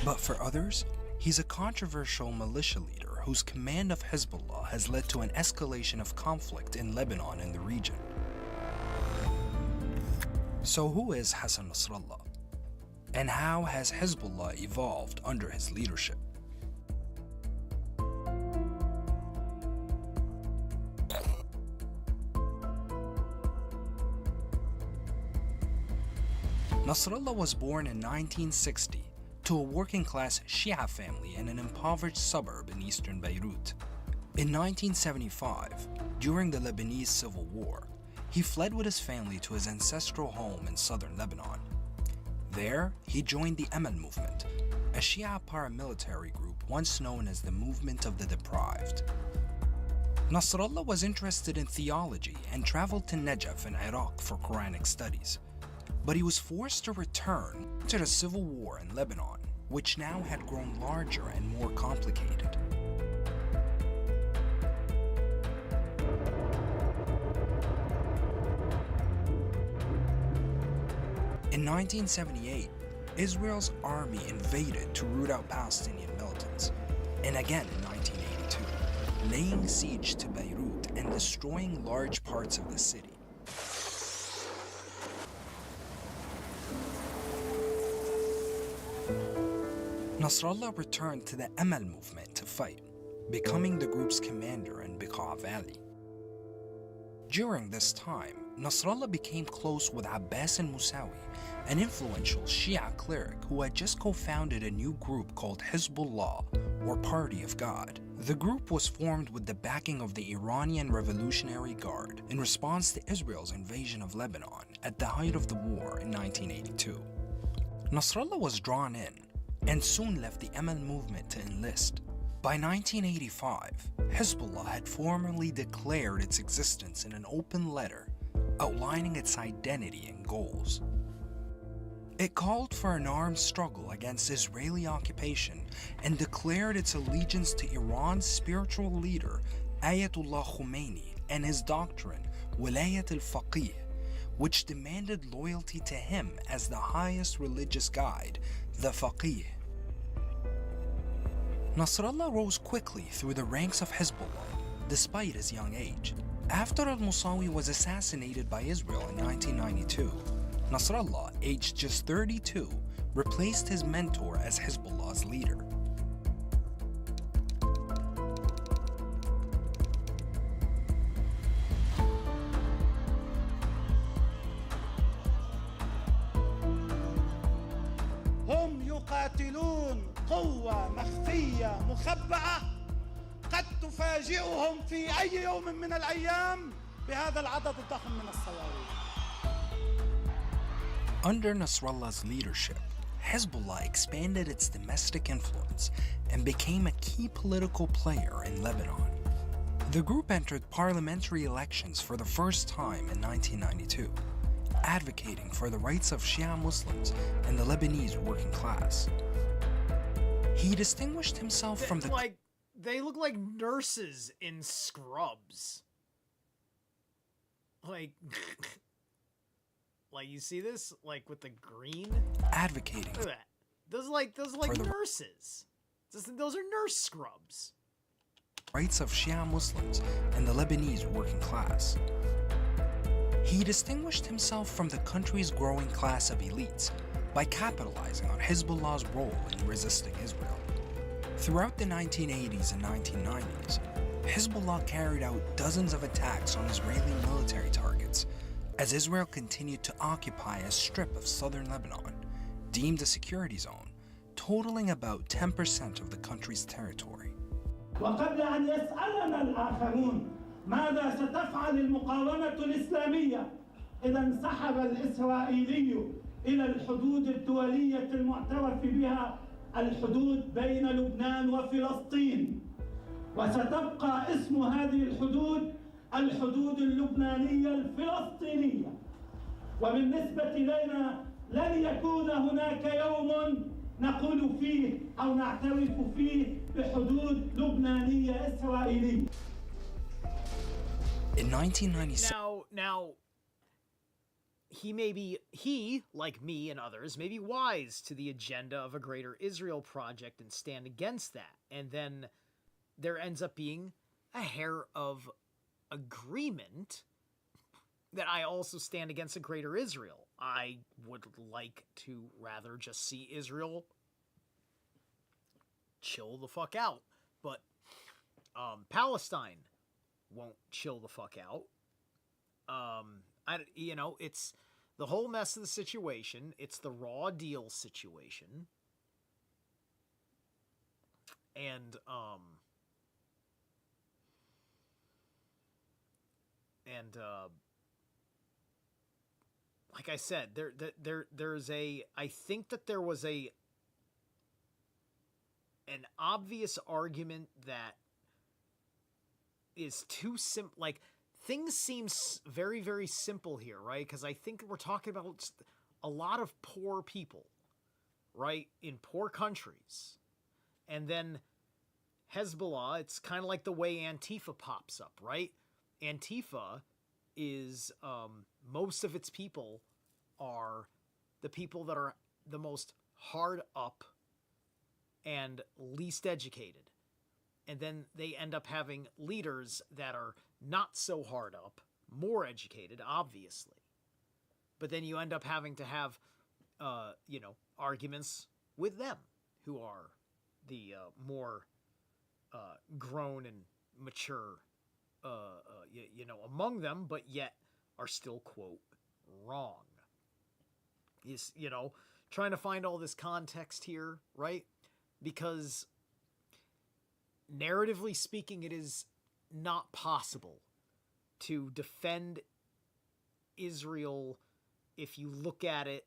But for others, he's a controversial militia leader whose command of Hezbollah has led to an escalation of conflict in Lebanon and the region. So who is Hassan Nasrallah? And how has Hezbollah evolved under his leadership? Nasrallah was born in 1960 to a working-class Shia family in an impoverished suburb in eastern Beirut. In 1975, during the Lebanese Civil War, he fled with his family to his ancestral home in southern Lebanon. There, he joined the Amal movement, a Shia paramilitary group once known as the Movement of the Deprived. Nasrallah was interested in theology and traveled to Najaf in Iraq for Quranic studies. But he was forced to return to the civil war in Lebanon, which now had grown larger and more complicated. In 1978, Israel's army invaded to root out Palestinian militants, and again in 1982, laying siege to Beirut and destroying large parts of the city. Nasrallah returned to the Amal movement to fight, becoming the group's commander in Bekaa Valley. During this time, Nasrallah became close with Abbas al-Musawi, an influential Shia cleric who had just co-founded a new group called Hezbollah, or Party of God. The group was formed with the backing of the Iranian Revolutionary Guard in response to Israel's invasion of Lebanon at the height of the war in 1982. Nasrallah was drawn in and soon left the Amal movement to enlist. By 1985, Hezbollah had formally declared its existence in an open letter outlining its identity and goals. It called for an armed struggle against Israeli occupation and declared its allegiance to Iran's spiritual leader Ayatollah Khomeini and his doctrine Wilayat al-Faqih, which demanded loyalty to him as the highest religious guide, the Faqih. Nasrallah rose quickly through the ranks of Hezbollah, despite his young age. After al-Musawi was assassinated by Israel in 1992, Nasrallah, aged just 32, replaced his mentor as Hezbollah's leader. هم يقاتلون قوة مخفية مخبأة قد تفاجئهم في أي يوم من الأيام بهذا العدد الضخم من الصواريخ. Under Nasrallah's leadership, Hezbollah expanded its domestic influence and became a key political player in Lebanon. The group entered parliamentary elections for the first time in 1992, advocating for the rights of Shia Muslims and the Lebanese working class. He distinguished himself from the... They look like nurses in scrubs. Like... Like, you see this? Like, with the green? Advocating. Look at that. Those are like nurses. Those are nurse scrubs. Rights of Shia Muslims and the Lebanese working class. He distinguished himself from the country's growing class of elites by capitalizing on Hezbollah's role in resisting Israel. Throughout the 1980s and 1990s, Hezbollah carried out dozens of attacks on Israeli military targets as Israel continued to occupy a strip of southern Lebanon, deemed a security zone, totaling about 10% of the country's territory. وقبل أن يسألنا الآخرون ماذا ستفعل المقاومة الإسلامية إذا انسحب الإسرائيلي إلى الحدود الدولية المعترف بها الحدود بين لبنان وفلسطين وستبقى اسم هذه الحدود الحدود اللبنانية الفلسطينية وبالنسبة إلينا لن يكون هناك يوم نقول فيه أو نعترف فيه بحدود لبنانية إسرائيلية. In 1997, now, he, like me and others, may be wise to the agenda of a greater Israel project and stand against that. And then there ends up being a hair of agreement that I also stand against a greater Israel. I would like to rather just see Israel chill the fuck out. But Palestine won't chill the fuck out. It's the whole mess of the situation. It's the raw deal situation. And like I said, there's I think that there was an obvious argument that is too simple. Like, things seem very, very simple here, right? Because I think we're talking about a lot of poor people, right? In poor countries. And then Hezbollah, it's kind of like the way Antifa pops up, right? Antifa is, most of its people are the people that are the most hard up and least educated. And then they end up having leaders that are not so hard up, more educated, obviously. But then you end up having to have, arguments with them. who are the more grown and mature, among them, but yet are still, quote, wrong. Is, trying to find all this context here, right? Because narratively speaking, it is not possible to defend Israel if you look at it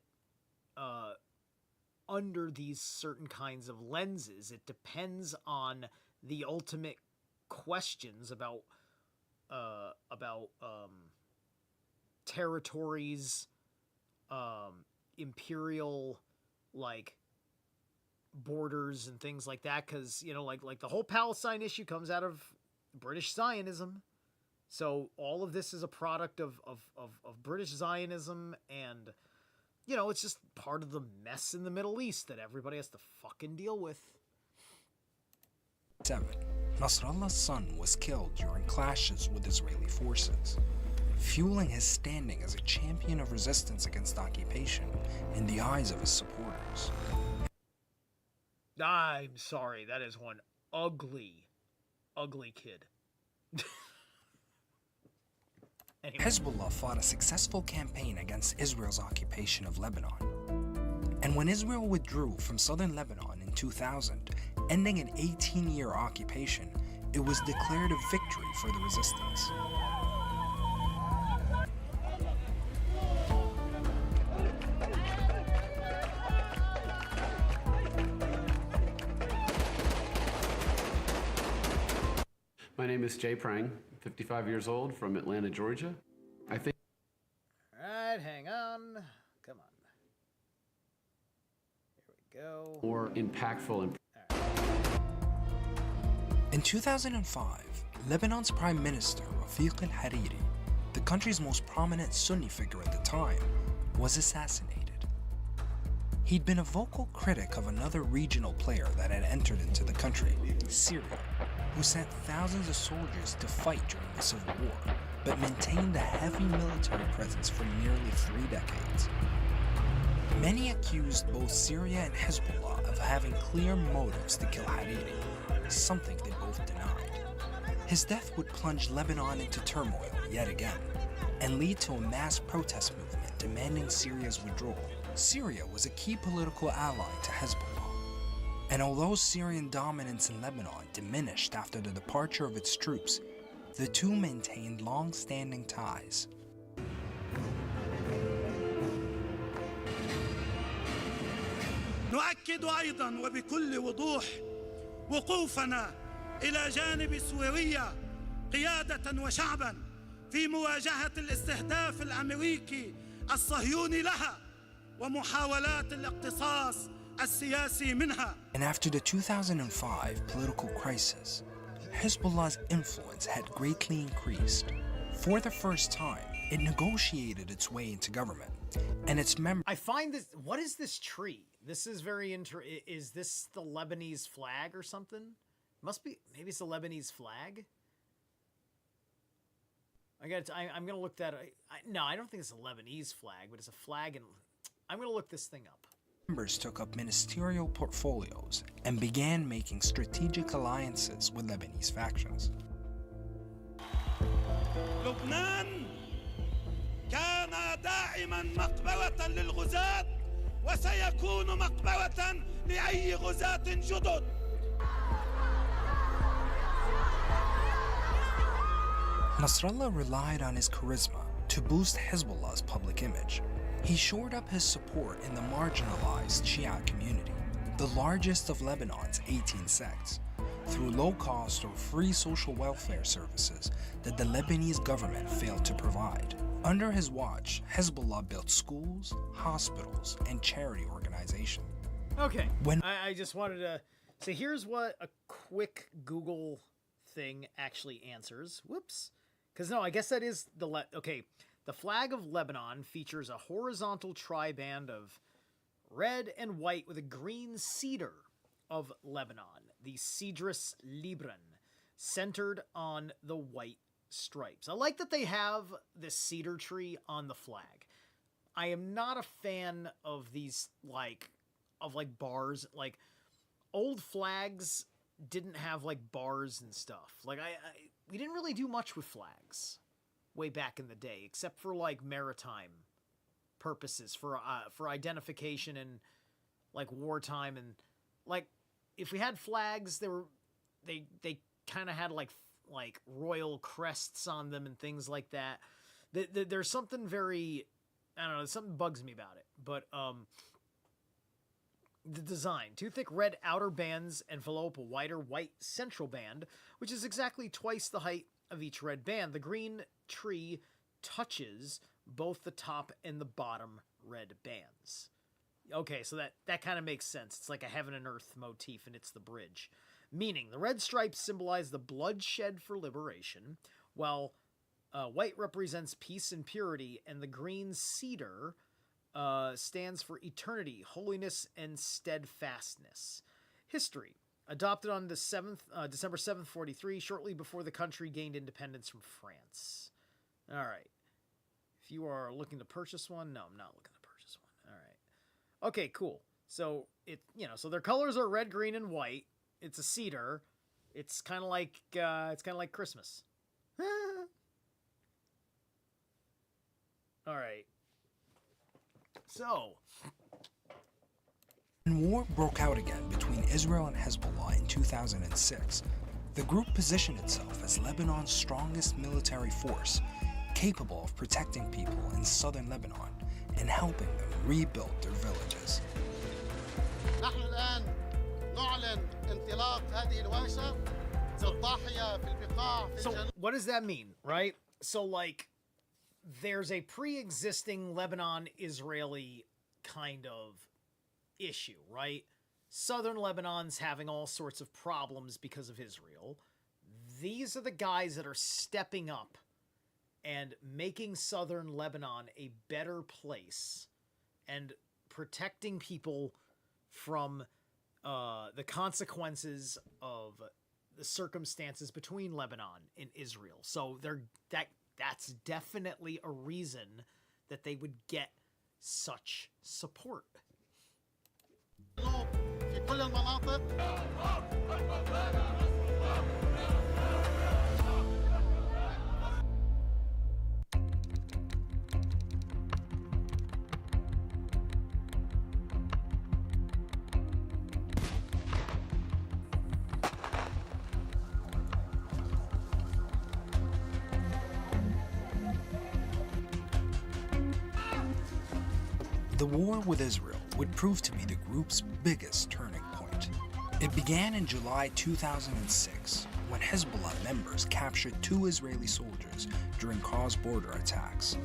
under these certain kinds of lenses. It depends on the ultimate questions about territories, imperial borders and things like that, because like the whole Palestine issue comes out of British Zionism. So all of this is a product of British Zionism, and it's just part of the mess in the Middle East that everybody has to fucking deal with. 7. Nasrallah's son was killed during clashes with Israeli forces, fueling his standing as a champion of resistance against occupation in the eyes of his supporters. I'm sorry, that is one ugly, ugly kid. Anyway. Hezbollah fought a successful campaign against Israel's occupation of Lebanon. And when Israel withdrew from southern Lebanon in 2000, ending an 18-year occupation, it was declared a victory for the resistance. My name is Jay Prang, 55 years old, from Atlanta, Georgia. I think... All right, hang on. Come on. Here we go. More impactful and... In 2005, Lebanon's Prime Minister, Rafiq al-Hariri, the country's most prominent Sunni figure at the time, was assassinated. He'd been a vocal critic of another regional player that had entered into the country, Syria, who sent thousands of soldiers to fight during the Civil War, but maintained a heavy military presence for nearly 3 decades. Many accused both Syria and Hezbollah of having clear motives to kill Hariri, something they both denied. His death would plunge Lebanon into turmoil yet again, and lead to a mass protest movement demanding Syria's withdrawal. Syria was a key political ally to Hezbollah. And although Syrian dominance in Lebanon diminished after the departure of its troops, the two maintained long-standing ties. نؤكد أيضا وبكل وضوح وقوفنا إلى جانب سوريا قيادة وشعبا في مواجهة الاستهداف الأمريكي الصهيوني لها ومحاولات الاقتصاص السياسي منها. And after the 2005 political crisis, Hezbollah's influence had greatly increased. For the first time, it negotiated its way into government, and its members... I find this... What is this tree? This is very Is this the Lebanese flag or something? Must be... Maybe it's the Lebanese flag? I'm gonna look that... No, I don't think it's a Lebanese flag, but it's a flag, and... I'm gonna look this thing up. Members took up ministerial portfolios and began making strategic alliances with Lebanese factions. لبنان كان دائما مقبرة للغزاة وسيكون مقبرة لأي غزاة جدد. Nasrallah relied on his charisma to boost Hezbollah's public image. He shored up his support in the marginalized Shia community, the largest of Lebanon's 18 sects, through low-cost or free social welfare services that the Lebanese government failed to provide. Under his watch, Hezbollah built schools, hospitals, and charity organizations. Okay, I just wanted to... So here's what a quick Google thing actually answers. Whoops. Because no, I guess that is the... Okay. The flag of Lebanon features a horizontal triband of red and white with a green cedar of Lebanon, the Cedrus Libran, centered on the white stripes. I like that they have this cedar tree on the flag. I am not a fan of these, bars. old flags didn't have like bars and stuff. Like we didn't really do much with flags way back in the day, except for like maritime purposes for identification and like wartime, and like if we had flags, they kind of had like royal crests on them and things like that. There's something very, I don't know, something bugs me about it, but the design. Two thick red outer bands envelope a wider white central band, which is exactly twice the height of each red band. The green tree touches both the top and the bottom red bands. Okay, so that kind of makes sense. It's like a heaven and earth motif, and it's the bridge. Meaning, the red stripes symbolize the bloodshed for liberation, while white represents peace and purity, and the green cedar stands for eternity, holiness, and steadfastness. History. Adopted on the December 7th, 43, shortly before the country gained independence from France. All right. If you are looking to purchase one, no, I'm not looking to purchase one. All right. Okay, cool. So so their colors are red, green, and white. It's a cedar. It's kind of like Christmas. All right. So, when war broke out again between Israel and Hezbollah in 2006, the group positioned itself as Lebanon's strongest military force, capable of protecting people in southern Lebanon and helping them rebuild their villages. So what does that mean, right? So like, there's a pre-existing Lebanon-Israeli kind of issue, right? Southern Lebanon's having all sorts of problems because of Israel. These are the guys that are stepping up and making southern Lebanon a better place and protecting people from the consequences of the circumstances between Lebanon and Israel. So that's definitely a reason that they would get such support. The war with Israel would prove to be the group's biggest turning point. It began in July 2006 when Hezbollah members captured 2 Israeli soldiers during cross-border attacks.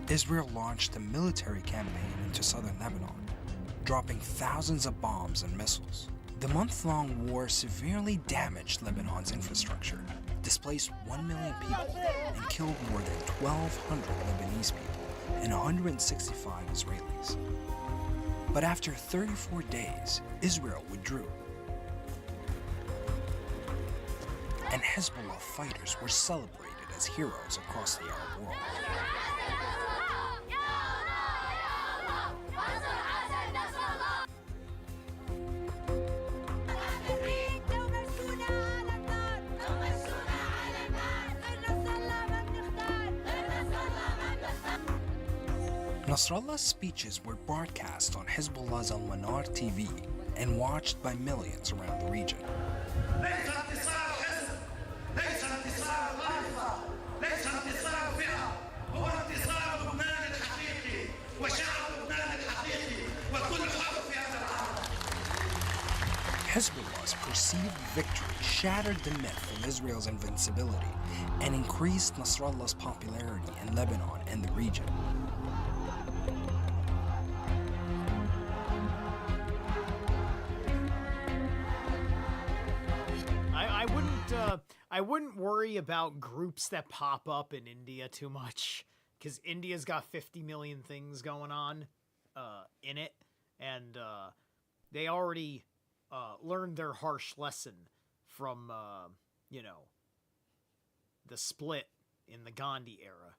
Israel launched a military campaign into southern Lebanon, dropping thousands of bombs and missiles. The month-long war severely damaged Lebanon's infrastructure, displaced 1 million people, and killed more than 1,200 Lebanese people and 165 Israelis. But after 34 days, Israel withdrew. And Hezbollah fighters were celebrated as heroes across the Arab world. Nasrallah's speeches were broadcast on Hezbollah's Al-Manar TV and watched by millions around the region. Hezbollah's perceived victory shattered the myth of Israel's invincibility and increased Nasrallah's popularity in Lebanon and the region. I wouldn't worry about groups that pop up in India too much, because India's got 50 million things going on in it, and they already learned their harsh lesson from, the split in the Gandhi era.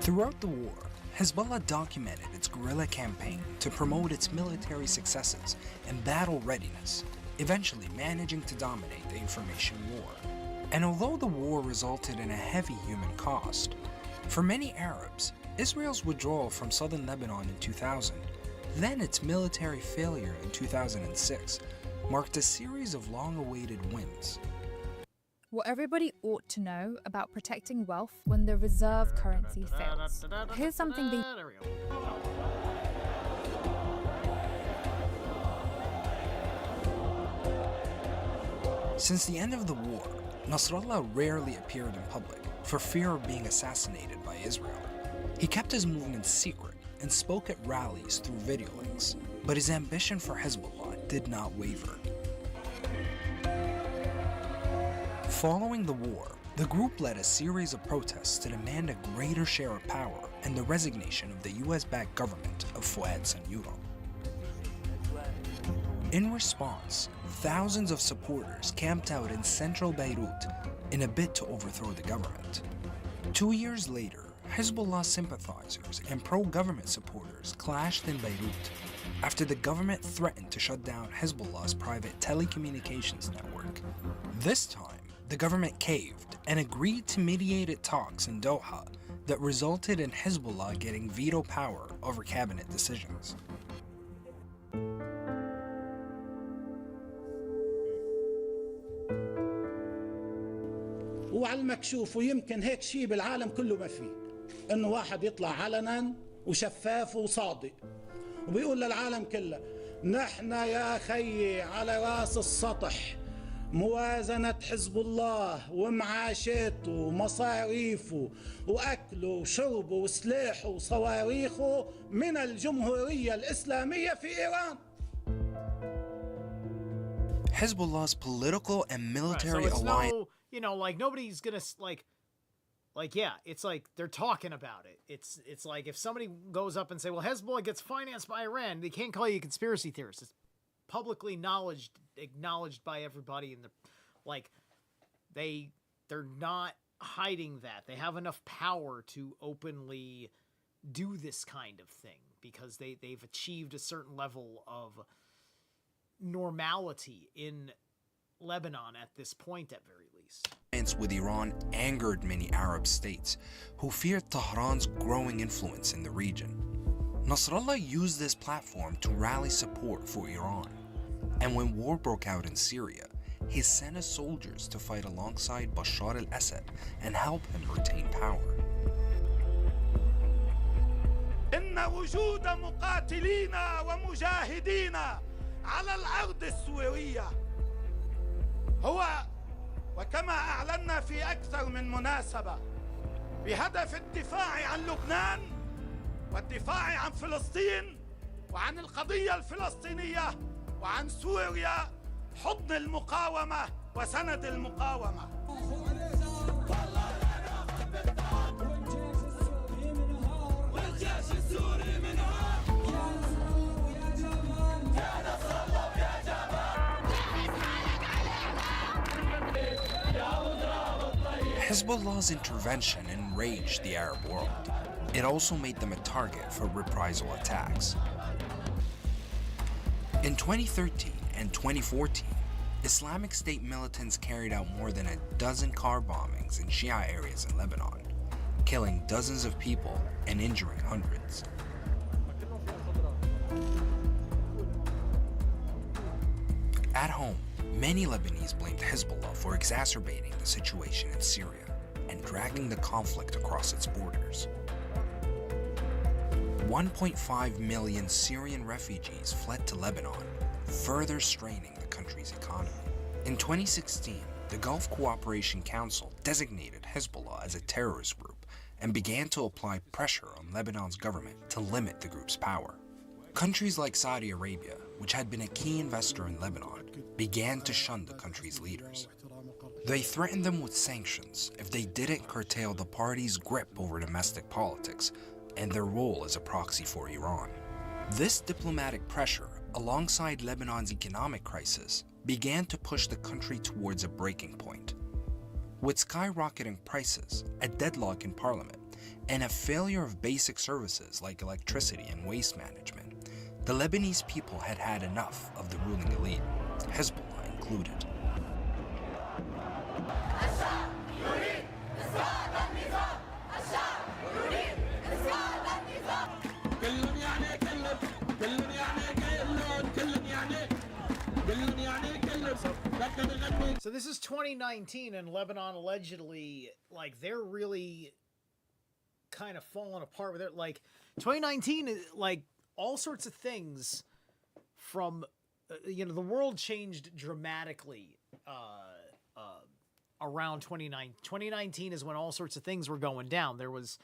Throughout the war, Hezbollah documented its guerrilla campaign to promote its military successes and battle readiness, eventually managing to dominate the information war. And although the war resulted in a heavy human cost, for many Arabs, Israel's withdrawal from southern Lebanon in 2000, then its military failure in 2006, marked a series of long-awaited wins. What everybody ought to know about protecting wealth when the reserve currency fails. Here's something being... There we go. Since the end of the war, Nasrallah rarely appeared in public for fear of being assassinated by Israel. He kept his movements secret and spoke at rallies through video links, but his ambition for Hezbollah did not waver. Following the war, the group led a series of protests to demand a greater share of power and the resignation of the US-backed government of Fouad Sanyuro. In response, thousands of supporters camped out in central Beirut in a bid to overthrow the government. 2 years later, Hezbollah sympathizers and pro-government supporters clashed in Beirut after the government threatened to shut down Hezbollah's private telecommunications network. This time, the government caved and agreed to mediated talks in Doha that resulted in Hezbollah getting veto power over cabinet decisions. وعلى المكشوف ويمكن هيك شيء بالعالم كله ما فيه انه واحد يطلع علنا وشفاف وصادق وبيقول للعالم كله نحن يا خيي على راس السطح موازنة حزب الله ومعاشاته ومصاريفه وأكله وشربه وسلاحه وصواريخه من الجمهورية الإسلامية في إيران. Hezbollah's political and military so it's alliance. No, you know, like nobody's gonna yeah, it's like they're talking about it. It's like if somebody goes up and say, well, Hezbollah gets financed by Iran, they can't call you a conspiracy theorist. It's publicly acknowledged by everybody in the, like, they're not hiding that. They have enough power to openly do this kind of thing because they've achieved a certain level of normality in Lebanon at this point, at very least. With Iran angered many Arab states who feared Tehran's growing influence in the region. Nasrallah used this platform to rally support for Iran. And when war broke out in Syria, he sent his soldiers to fight alongside Bashar al-Assad and help him retain power. إن وجود مقاتلين ومجاهدين على الأرض السورية هو وكما أعلنا في أكثر من مناسبة بهدف الدفاع عن لبنان والدفاع عن فلسطين وعن القضية الفلسطينية وعن سوريا حضن المقاومة وسند المقاومة. Hezbollah's intervention enraged the Arab world. It also made them a target for reprisal attacks. In 2013 and 2014, Islamic State militants carried out more than a dozen car bombings in Shia areas in Lebanon, killing dozens of people and injuring hundreds. At home, many Lebanese blamed Hezbollah for exacerbating the situation in Syria and dragging the conflict across its borders. 1.5 million Syrian refugees fled to Lebanon, further straining the country's economy. In 2016, the Gulf Cooperation Council designated Hezbollah as a terrorist group and began to apply pressure on Lebanon's government to limit the group's power. Countries like Saudi Arabia, which had been a key investor in Lebanon, began to shun the country's leaders. They threatened them with sanctions if they didn't curtail the party's grip over domestic politics and their role as a proxy for Iran. This diplomatic pressure, alongside Lebanon's economic crisis, began to push the country towards a breaking point. With skyrocketing prices, a deadlock in parliament, and a failure of basic services like electricity and waste management, the Lebanese people had had enough of the ruling elite, Hezbollah included. So this is 2019, and Lebanon allegedly, like, they're really kind of falling apart with it. Like, 2019 is like all sorts of things from, the world changed dramatically around 2019. 2019 is when all sorts of things were going down. There was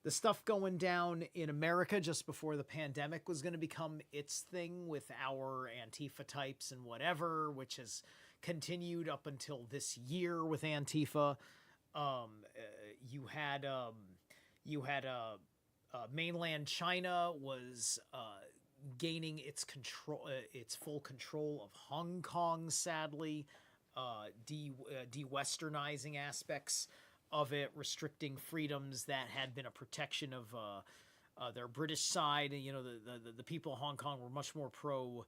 the stuff going down in America just before the pandemic was going to become its thing with our Antifa types and whatever, which has continued up until this year with Antifa. You had mainland China was gaining its full control of Hong Kong, sadly, de-westernizing aspects of it, restricting freedoms that had been a protection of their British side. And, the people of Hong Kong were much more pro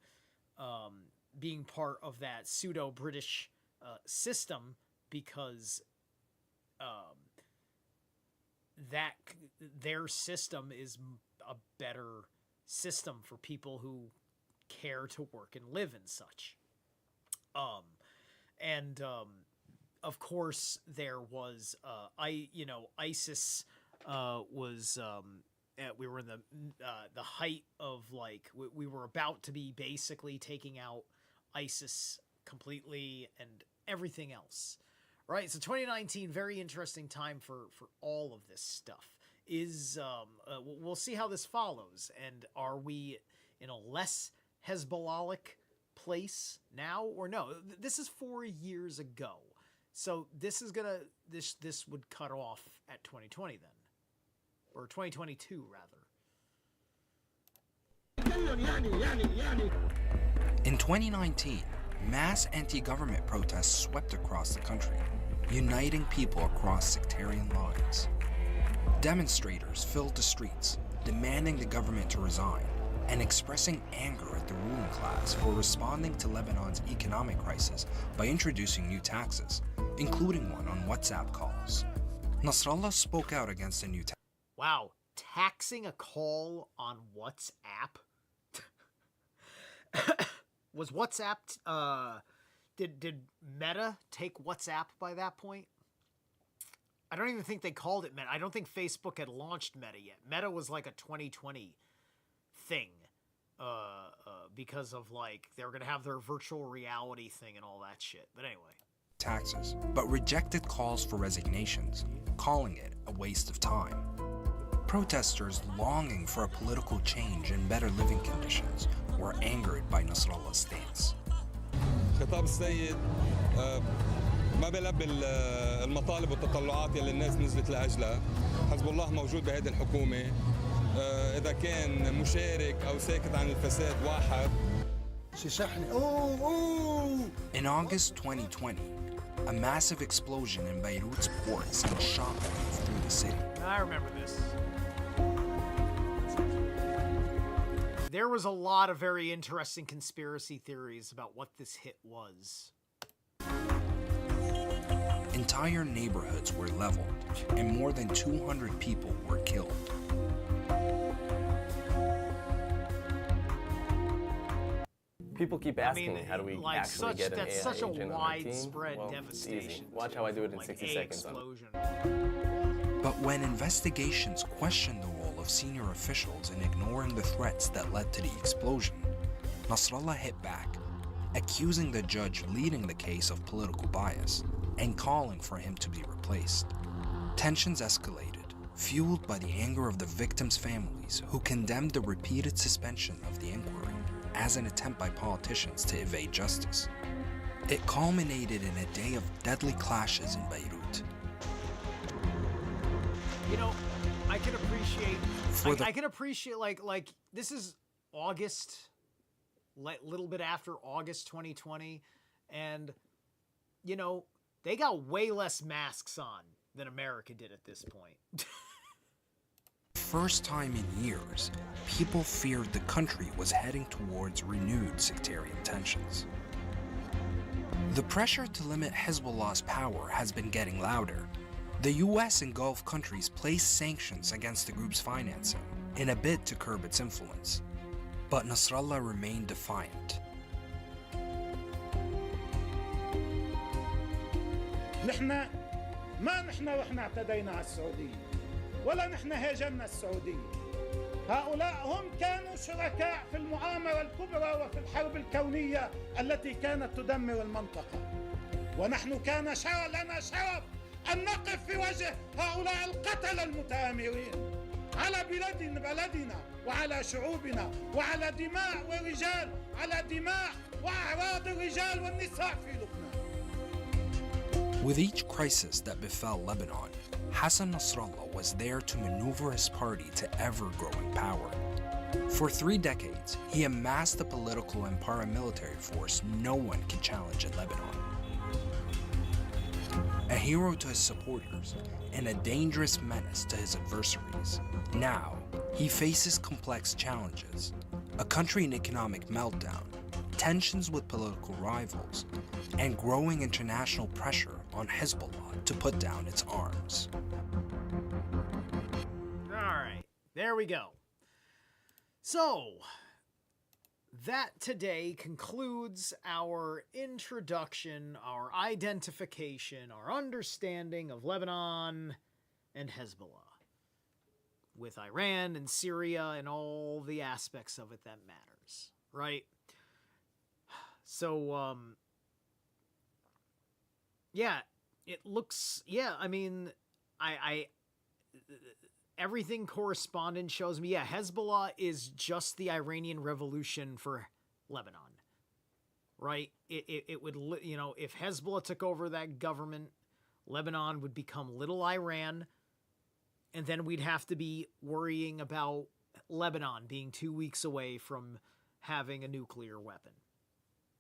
being part of that pseudo-British system because that their system is a better system for people who care to work and live and such. Of course, there was ISIS was we were in the height of, like, we were about to be basically taking out ISIS completely and everything else, right? So 2019, very interesting time for all of this stuff. We'll see how this follows, and are we in a less Hezbollah-like place now or no? This is 4 years ago. So this would cut off at 2020 then, or 2022 rather. In 2019, mass anti-government protests swept across the country, uniting people across sectarian lines. Demonstrators filled the streets, demanding the government to resign and expressing anger at the ruling class for responding to Lebanon's economic crisis by introducing new taxes, including one on WhatsApp calls. Nasrallah spoke out against the new tax. Wow, taxing a call on WhatsApp? Was WhatsApp, did Meta take WhatsApp by that point? I don't even think they called it Meta. I don't think Facebook had launched Meta yet. Meta was like a 2020 thing, because of, like, they were going to have their virtual reality thing and all that shit. But anyway. Taxes, but rejected calls for resignations, calling it a waste of time. Protesters longing for a political change and better living conditions were angered by Nasrallah's stance. خطاب السيد ما بيلبي المطالب والتطلعات اللي الناس نزلت لاجلها. حزب الله موجود بهذه الحكومه. إذا كان مشارك أو ساكت عن الفساد واحد. In August 2020, a massive explosion in Beirut's port sent shockwave through the city. I remember this. There was a lot of very interesting conspiracy theories about what this hit was. Entire neighborhoods were leveled, and more than 200 people were killed. People keep asking me, how do we actually get an AI that's such a agent widespread on my team? Well, it's devastation. easy. Watch how I do it in Like 60 seconds. Explosion. But when investigations questioned the role of senior officials in ignoring the threats that led to the explosion, Nasrallah hit back, accusing the judge leading the case of political bias and calling for him to be replaced. Tensions escalated, fueled by the anger of the victims' families who condemned the repeated suspension of the inquiry as an attempt by politicians to evade justice. It culminated in a day of deadly clashes in Beirut. You know, I can appreciate. I can appreciate like this is August, little bit after August 2020, and you know they got way less masks on than America did at this point. first time in years, people feared the country was heading towards renewed sectarian tensions. The pressure to limit Hezbollah's power has been getting louder. The US and Gulf countries placed sanctions against the group's financing in a bid to curb its influence. But Nasrallah remained defiant. نحن رحنا اعتدينا على السعودية ولا نحن هاجمنا السعودية. هؤلاء هم كانوا شركاء في المؤامرة الكبرى وفي الحرب الكونية التي كانت تدمر المنطقة. ونحن كان لنا شرف أن نقف في وجه هؤلاء القتلة المتآمرين على بلدنا وعلى شعوبنا وعلى دماء ورجال على دماء وأعراض الرجال والنساء في لبنان. With each crisis that befell Lebanon, Hassan Nasrallah was there to maneuver his party to ever-growing power. For 3 decades, he amassed a political and paramilitary force no one can challenge in Lebanon. A hero to his supporters and a dangerous menace to his adversaries. Now, he faces complex challenges, a country in economic meltdown, tensions with political rivals, and growing international pressure on Hezbollah to put down its arms. All right, there we go. So, that today concludes our introduction, our identification, our understanding of Lebanon and Hezbollah, with Iran and Syria and all the aspects of it that matters, right? So, yeah, it looks, yeah, I mean, everything correspondent shows me, yeah, Hezbollah is just the Iranian Revolution for Lebanon, right? It would, you know, if Hezbollah took over that government, Lebanon would become little Iran, and then we'd have to be worrying about Lebanon being 2 weeks away from having a nuclear weapon.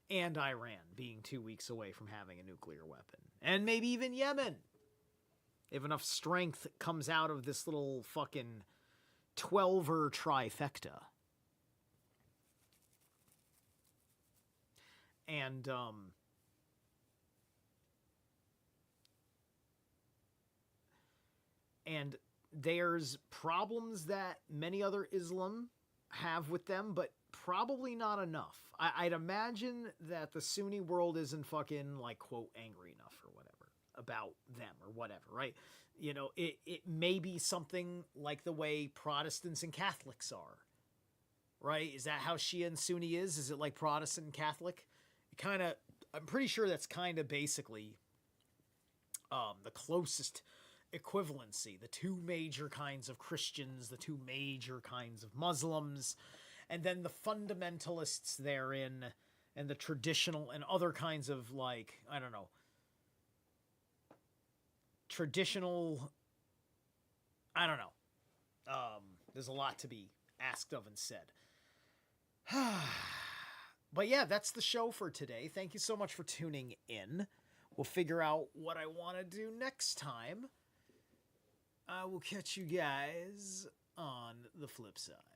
And Iran being 2 weeks away from having a nuclear weapon. And maybe even Yemen. If enough strength comes out of this little fucking 12er trifecta. And there's problems that many other Islam have with them, but probably not enough. I'd imagine that the Sunni world isn't fucking, like, quote, angry enough or whatever about them or whatever, right? You know, it may be something like the way Protestants and Catholics are, right? Is that how Shia and Sunni is? Is it like Protestant and Catholic? I'm pretty sure that's kind of basically the closest equivalency. The two major kinds of Christians, the two major kinds of Muslims, and then the fundamentalists therein, and the traditional and other kinds of, like, I don't know, traditional, I don't know. There's a lot to be asked of and said. But yeah, that's the show for today. Thank you so much for tuning in. We'll figure out what I want to do next time. I will catch you guys on the flip side.